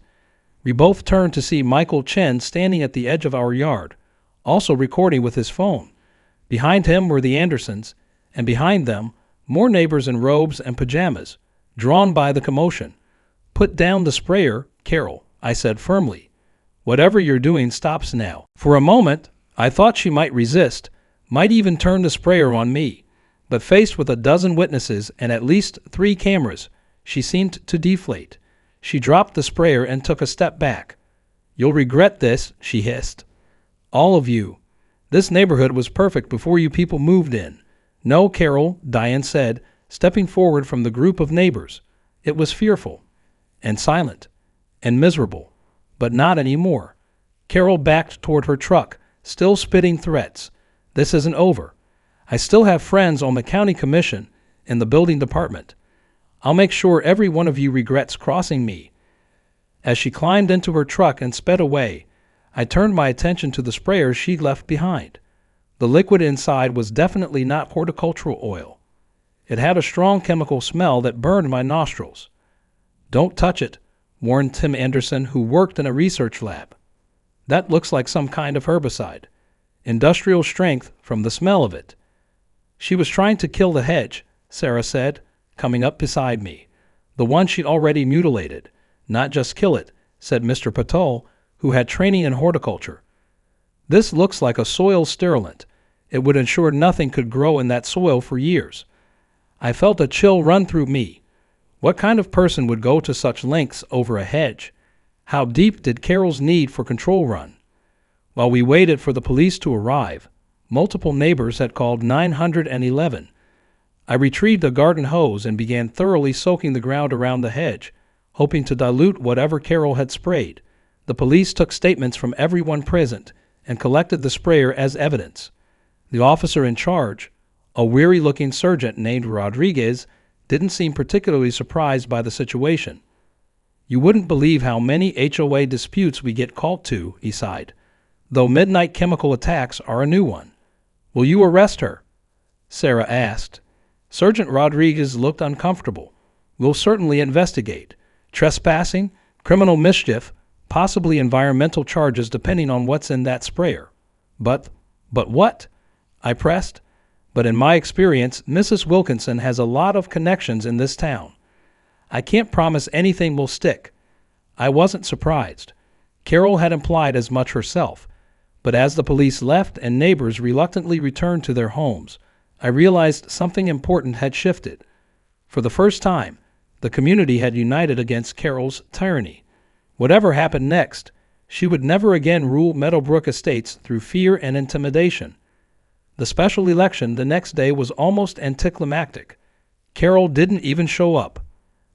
We both turned to see Michael Chen standing at the edge of our yard, also recording with his phone. Behind him were the Andersons, and behind them, more neighbors in robes and pajamas, drawn by the commotion. "Put down the sprayer, Carol," I said firmly. "Whatever you're doing stops now." For a moment, I thought she might resist, might even turn the sprayer on me. But faced with a dozen witnesses and at least 3 cameras, she seemed to deflate. She dropped the sprayer and took a step back. "You'll regret this," she hissed. "All of you. This neighborhood was perfect before you people moved in." "No, Carol," Diane said, stepping forward from the group of neighbors. "It was fearful, and silent, and miserable, but not anymore." Carol backed toward her truck, still spitting threats. "This isn't over. I still have friends on the county commission in the building department. I'll make sure every one of you regrets crossing me." As she climbed into her truck and sped away, I turned my attention to the sprayer she'd left behind. The liquid inside was definitely not horticultural oil. It had a strong chemical smell that burned my nostrils. "Don't touch it," warned Tim Anderson, who worked in a research lab. "That looks like some kind of herbicide. Industrial strength from the smell of it." "She was trying to kill the hedge," Sarah said, coming up beside me. "The one she'd already mutilated. Not just kill it," said Mr. Patel, who had training in horticulture. "This looks like a soil sterilant. It would ensure nothing could grow in that soil for years." I felt a chill run through me. What kind of person would go to such lengths over a hedge? How deep did Carol's need for control run? While we waited for the police to arrive, multiple neighbors had called 911. I retrieved a garden hose and began thoroughly soaking the ground around the hedge, hoping to dilute whatever Carol had sprayed. The police took statements from everyone present and collected the sprayer as evidence. The officer in charge, a weary-looking sergeant named Rodriguez, didn't seem particularly surprised by the situation. "You wouldn't believe how many HOA disputes we get called to," he sighed, "though midnight chemical attacks are a new one." "Will you arrest her?" Sarah asked. Sergeant Rodriguez looked uncomfortable. "We'll certainly investigate. Trespassing, criminal mischief, possibly environmental charges depending on what's in that sprayer." But what?" I pressed. "But in my experience, Mrs. Wilkinson has a lot of connections in this town. I can't promise anything will stick." I wasn't surprised. Carol had implied as much herself. But as the police left and neighbors reluctantly returned to their homes, I realized something important had shifted. For the first time, the community had united against Carol's tyranny. Whatever happened next, she would never again rule Meadowbrook Estates through fear and intimidation. The special election the next day was almost anticlimactic. Carol didn't even show up.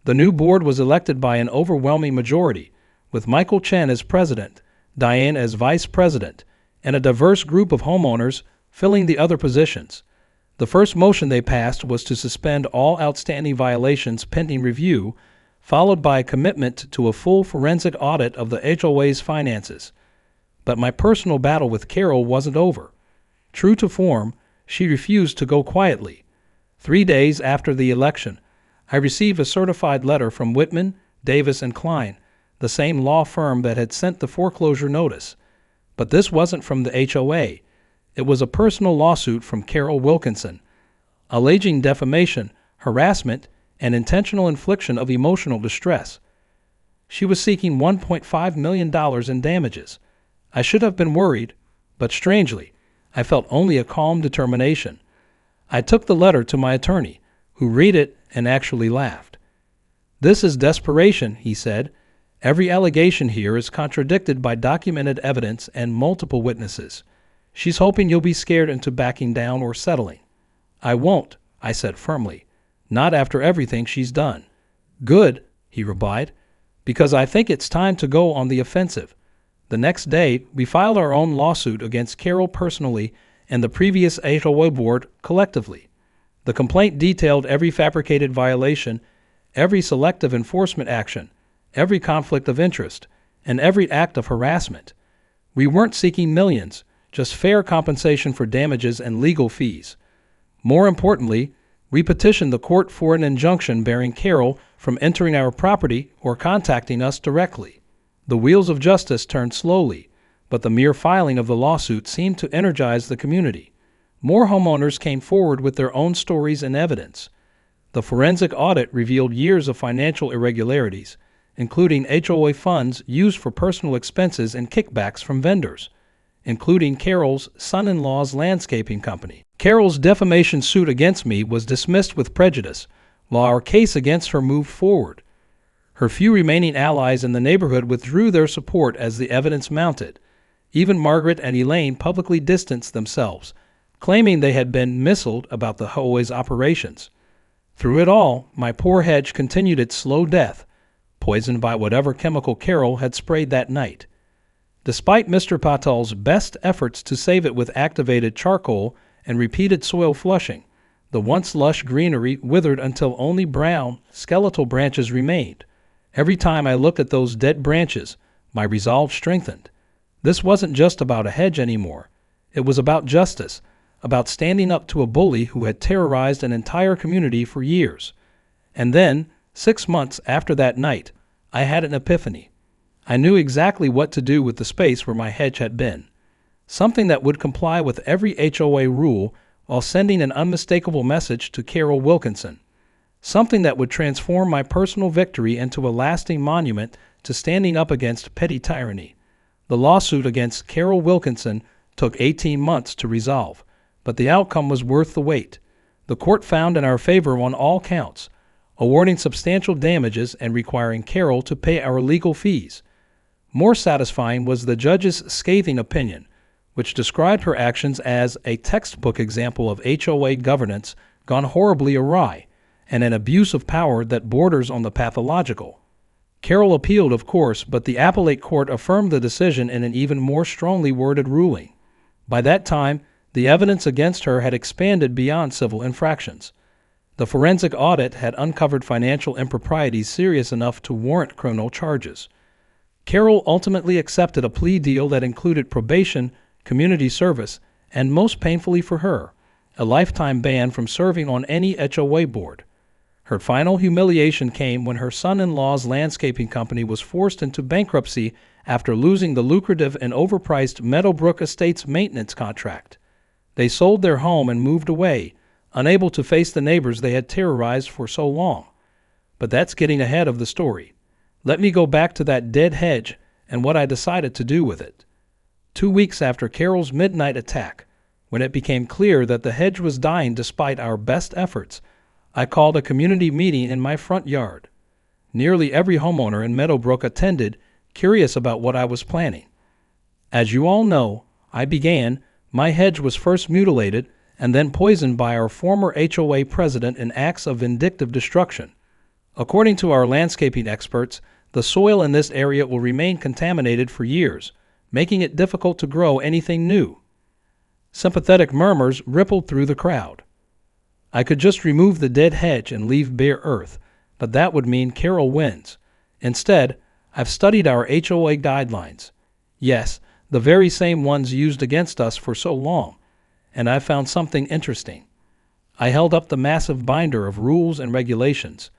The new board was elected by an overwhelming majority, with Michael Chen as president, Diane as vice president, and a diverse group of homeowners filling the other positions. The first motion they passed was to suspend all outstanding violations pending review, followed by a commitment to a full forensic audit of the HOA's finances. But my personal battle with Carol wasn't over. True to form, she refused to go quietly. 3 days after the election, I received a certified letter from Whitman, Davis, and Klein, the same law firm that had sent the foreclosure notice. But this wasn't from the HOA. It was a personal lawsuit from Carol Wilkinson, alleging defamation, harassment, and intentional infliction of emotional distress. She was seeking $1.5 million in damages. I should have been worried, but strangely, I felt only a calm determination. I took the letter to my attorney, who read it and actually laughed. "This is desperation," he said. "Every allegation here is contradicted by documented evidence and multiple witnesses. She's hoping you'll be scared into backing down or settling." "I won't," I said firmly. "Not after everything she's done." "Good," he replied, "because I think it's time to go on the offensive." The next day, we filed our own lawsuit against Carol personally and the previous HOA board collectively. The complaint detailed every fabricated violation, every selective enforcement action, every conflict of interest, and every act of harassment. We weren't seeking millions, just fair compensation for damages and legal fees. More importantly, we petitioned the court for an injunction barring Carol from entering our property or contacting us directly. The wheels of justice turned slowly, but the mere filing of the lawsuit seemed to energize the community. More homeowners came forward with their own stories and evidence. The forensic audit revealed years of financial irregularities, including HOA funds used for personal expenses and kickbacks from vendors, including Carol's son-in-law's landscaping company. Carol's defamation suit against me was dismissed with prejudice, while our case against her moved forward. Her few remaining allies in the neighborhood withdrew their support as the evidence mounted. Even Margaret and Elaine publicly distanced themselves, claiming they had been misled about the HOA's operations. Through it all, my poor hedge continued its slow death, poisoned by whatever chemical Carol had sprayed that night. Despite Mr. Patel's best efforts to save it with activated charcoal and repeated soil flushing, the once lush greenery withered until only brown, skeletal branches remained. Every time I looked at those dead branches, my resolve strengthened. This wasn't just about a hedge anymore. It was about justice, about standing up to a bully who had terrorized an entire community for years. And then, 6 months after that night, I had an epiphany. I knew exactly what to do with the space where my hedge had been. Something that would comply with every HOA rule while sending an unmistakable message to Carol Wilkinson. Something that would transform my personal victory into a lasting monument to standing up against petty tyranny. The lawsuit against Carol Wilkinson took 18 months to resolve, but the outcome was worth the wait. The court found in our favor on all counts, awarding substantial damages and requiring Carol to pay our legal fees. More satisfying was the judge's scathing opinion, which described her actions as a textbook example of HOA governance gone horribly awry and an abuse of power that borders on the pathological. Carol appealed, of course, but the appellate court affirmed the decision in an even more strongly worded ruling. By that time, the evidence against her had expanded beyond civil infractions. The forensic audit had uncovered financial improprieties serious enough to warrant criminal charges. Carol ultimately accepted a plea deal that included probation, community service, and most painfully for her, a lifetime ban from serving on any HOA board. Her final humiliation came when her son-in-law's landscaping company was forced into bankruptcy after losing the lucrative and overpriced Meadowbrook Estates maintenance contract. They sold their home and moved away, unable to face the neighbors they had terrorized for so long. But that's getting ahead of the story. Let me go back to that dead hedge and what I decided to do with it. 2 weeks after Carol's midnight attack, when it became clear that the hedge was dying despite our best efforts, I called a community meeting in my front yard. Nearly every homeowner in Meadowbrook attended, curious about what I was planning. As you all know, my hedge was first mutilated and then poisoned by our former HOA president in acts of vindictive destruction. According to our landscaping experts, the soil in this area will remain contaminated for years, making it difficult to grow anything new. Sympathetic murmurs rippled through the crowd. I could just remove the dead hedge and leave bare earth, but that would mean Carol wins. Instead, I've studied our HOA guidelines. Yes, the very same ones used against us for so long, and I found something interesting. I held up the massive binder of rules and regulations.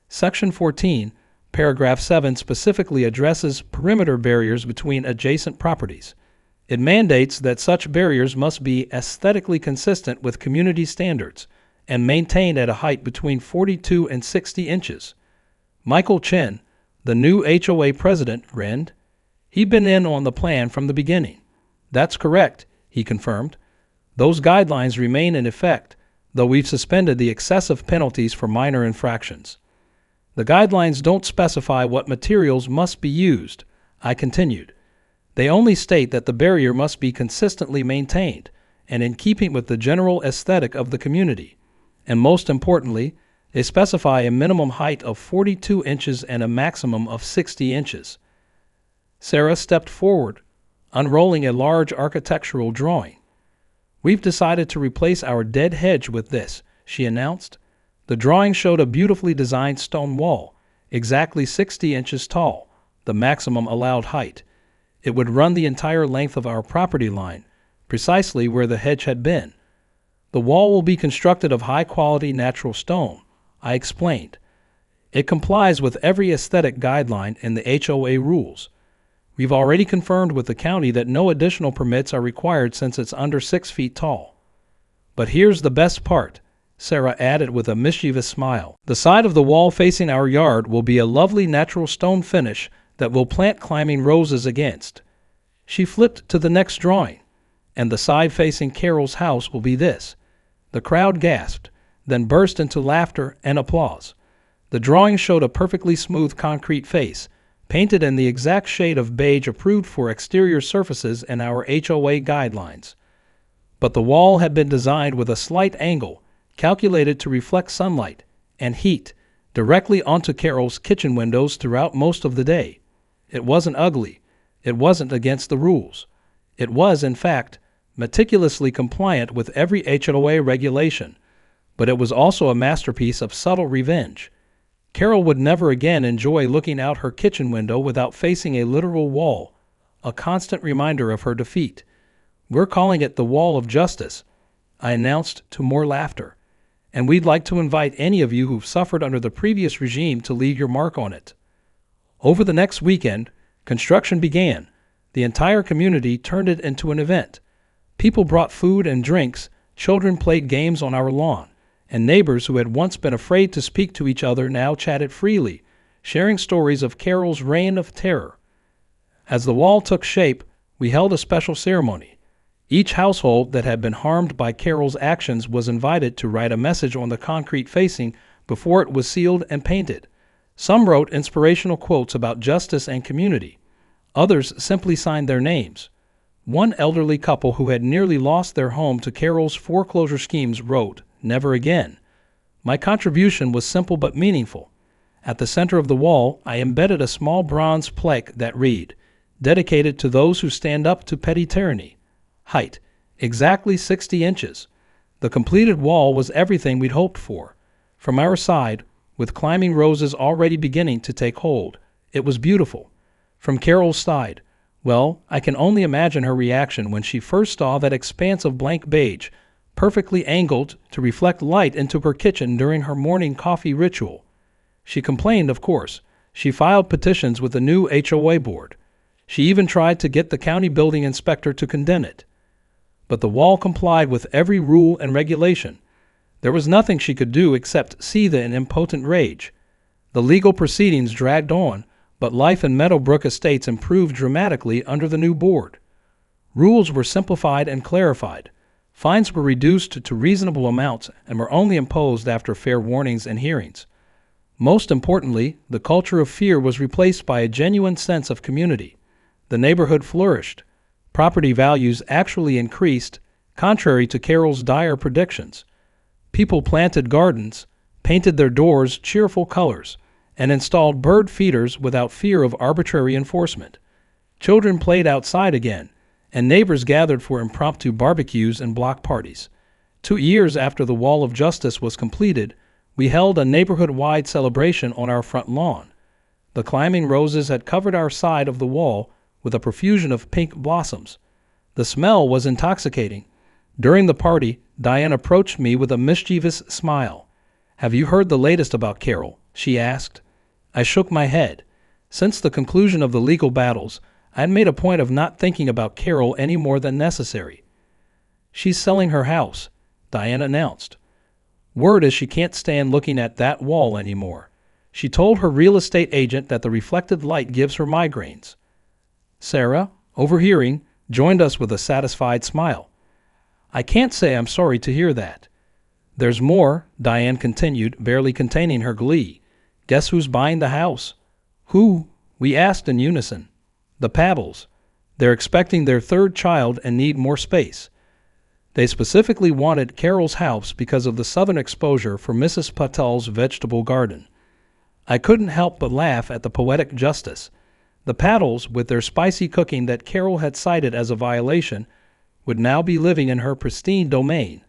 Section 14, paragraph 7 specifically addresses perimeter barriers between adjacent properties. It mandates that such barriers must be aesthetically consistent with community standards and maintained at a height between 42 and 60 inches. Michael Chen, the new HOA president, grinned. He'd been in on the plan from the beginning. That's correct, he confirmed. Those guidelines remain in effect, though we've suspended the excessive penalties for minor infractions. The guidelines don't specify what materials must be used, I continued. They only state that the barrier must be consistently maintained and in keeping with the general aesthetic of the community. And most importantly, they specify a minimum height of 42 inches and a maximum of 60 inches. Sarah stepped forward, unrolling a large architectural drawing. We've decided to replace our dead hedge with this, she announced. The drawing showed a beautifully designed stone wall, exactly 60 inches tall, the maximum allowed height. It would run the entire length of our property line, precisely where the hedge had been. The wall will be constructed of high-quality natural stone, I explained. It complies with every aesthetic guideline in the HOA rules. We've already confirmed with the county that no additional permits are required since it's under 6 feet tall. But here's the best part, Sarah added with a mischievous smile. The side of the wall facing our yard will be a lovely natural stone finish that we'll plant climbing roses against. She flipped to the next drawing, and the side facing Carol's house will be this. The crowd gasped, then burst into laughter and applause. The drawing showed a perfectly smooth concrete face, painted in the exact shade of beige approved for exterior surfaces in our HOA guidelines. But the wall had been designed with a slight angle, calculated to reflect sunlight and heat directly onto Carol's kitchen windows throughout most of the day. It wasn't ugly. It wasn't against the rules. It was, in fact, meticulously compliant with every HOA regulation, but it was also a masterpiece of subtle revenge. Carol would never again enjoy looking out her kitchen window without facing a literal wall, a constant reminder of her defeat. We're calling it the Wall of Justice, I announced to more laughter, and we'd like to invite any of you who've suffered under the previous regime to leave your mark on it. Over the next weekend, construction began. The entire community turned it into an event. People brought food and drinks, children played games on our lawn, and neighbors who had once been afraid to speak to each other now chatted freely, sharing stories of Carol's reign of terror. As the wall took shape, we held a special ceremony. Each household that had been harmed by Carol's actions was invited to write a message on the concrete facing before it was sealed and painted. Some wrote inspirational quotes about justice and community. Others simply signed their names. One elderly couple who had nearly lost their home to Carol's foreclosure schemes wrote, "Never again." My contribution was simple but meaningful. At the center of the wall, I embedded a small bronze plaque that read, "Dedicated to those who stand up to petty tyranny." Height, exactly 60 inches. The completed wall was everything we'd hoped for. From our side, with climbing roses already beginning to take hold, it was beautiful. From Carol's side, well, I can only imagine her reaction when she first saw that expanse of blank beige, perfectly angled to reflect light into her kitchen during her morning coffee ritual. She complained, of course. She filed petitions with the new HOA board. She even tried to get the county building inspector to condemn it. But the wall complied with every rule and regulation. There was nothing she could do except seethe in impotent rage. The legal proceedings dragged on, but life in Meadowbrook Estates improved dramatically under the new board. Rules were simplified and clarified. Fines were reduced to reasonable amounts and were only imposed after fair warnings and hearings. Most importantly, the culture of fear was replaced by a genuine sense of community. The neighborhood flourished. Property values actually increased, contrary to Carol's dire predictions. People planted gardens, painted their doors cheerful colors, and installed bird feeders without fear of arbitrary enforcement. Children played outside again, and neighbors gathered for impromptu barbecues and block parties. 2 years after the Wall of Justice was completed, we held a neighborhood-wide celebration on our front lawn. The climbing roses had covered our side of the wall with a profusion of pink blossoms. The smell was intoxicating. During the party, Diane approached me with a mischievous smile. "Have you heard the latest about Carol?" she asked. I shook my head. Since the conclusion of the legal battles, I had made a point of not thinking about Carol any more than necessary. "She's selling her house," Diane announced. "Word is she can't stand looking at that wall anymore. She told her real estate agent that the reflected light gives her migraines." Sarah, overhearing, joined us with a satisfied smile. "I can't say I'm sorry to hear that." "There's more," Diane continued, barely containing her glee. "Guess who's buying the house?" "Who?" we asked in unison. "The Paddles. They're expecting their 3rd child and need more space. They specifically wanted Carol's house because of the southern exposure for Mrs. Patel's vegetable garden." I couldn't help but laugh at the poetic justice. The Paddles, with their spicy cooking that Carol had cited as a violation, would now be living in her pristine domain.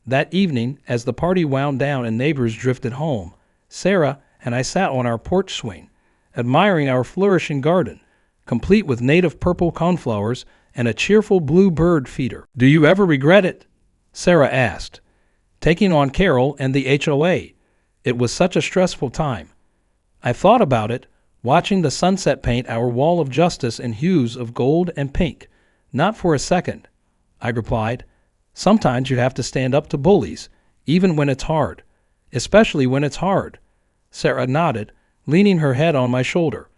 That evening, as the party wound down and neighbors drifted home, Sarah and I sat on our porch swing, admiring our flourishing garden, complete with native purple coneflowers and a cheerful blue bird feeder. "Do you ever regret it?" Sarah asked. "Taking on Carol and the HOA. It was such a stressful time." I thought about it, watching the sunset paint our wall of justice in hues of gold and pink. "Not for a second," I replied. "Sometimes you have to stand up to bullies, even when it's hard. Especially when it's hard." Sarah nodded, leaning her head on my shoulder.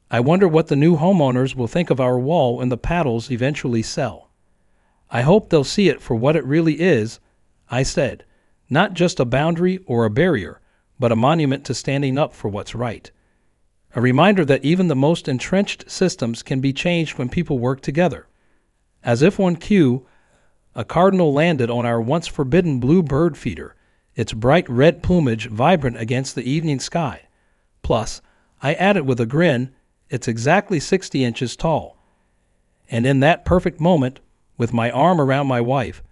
"I wonder what the new homeowners will think of our wall when the paddles eventually sell." "I hope they'll see it for what it really is," I said. "Not just a boundary or a barrier, but a monument to standing up for what's right. A reminder that even the most entrenched systems can be changed when people work together." As if on cue, a cardinal landed on our once forbidden blue bird feeder, its bright red plumage vibrant against the evening sky. Plus, I added with a grin, it's exactly 60 inches tall. And in that perfect moment, with my arm around my wife,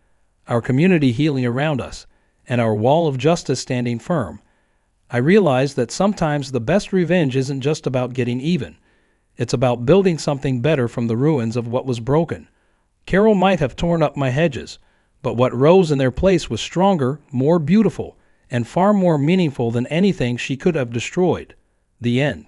our community healing around us, and our wall of justice standing firm, I realized that sometimes the best revenge isn't just about getting even. It's about building something better from the ruins of what was broken. Carol might have torn up my hedges, but what rose in their place was stronger, more beautiful, and far more meaningful than anything she could have destroyed. The end.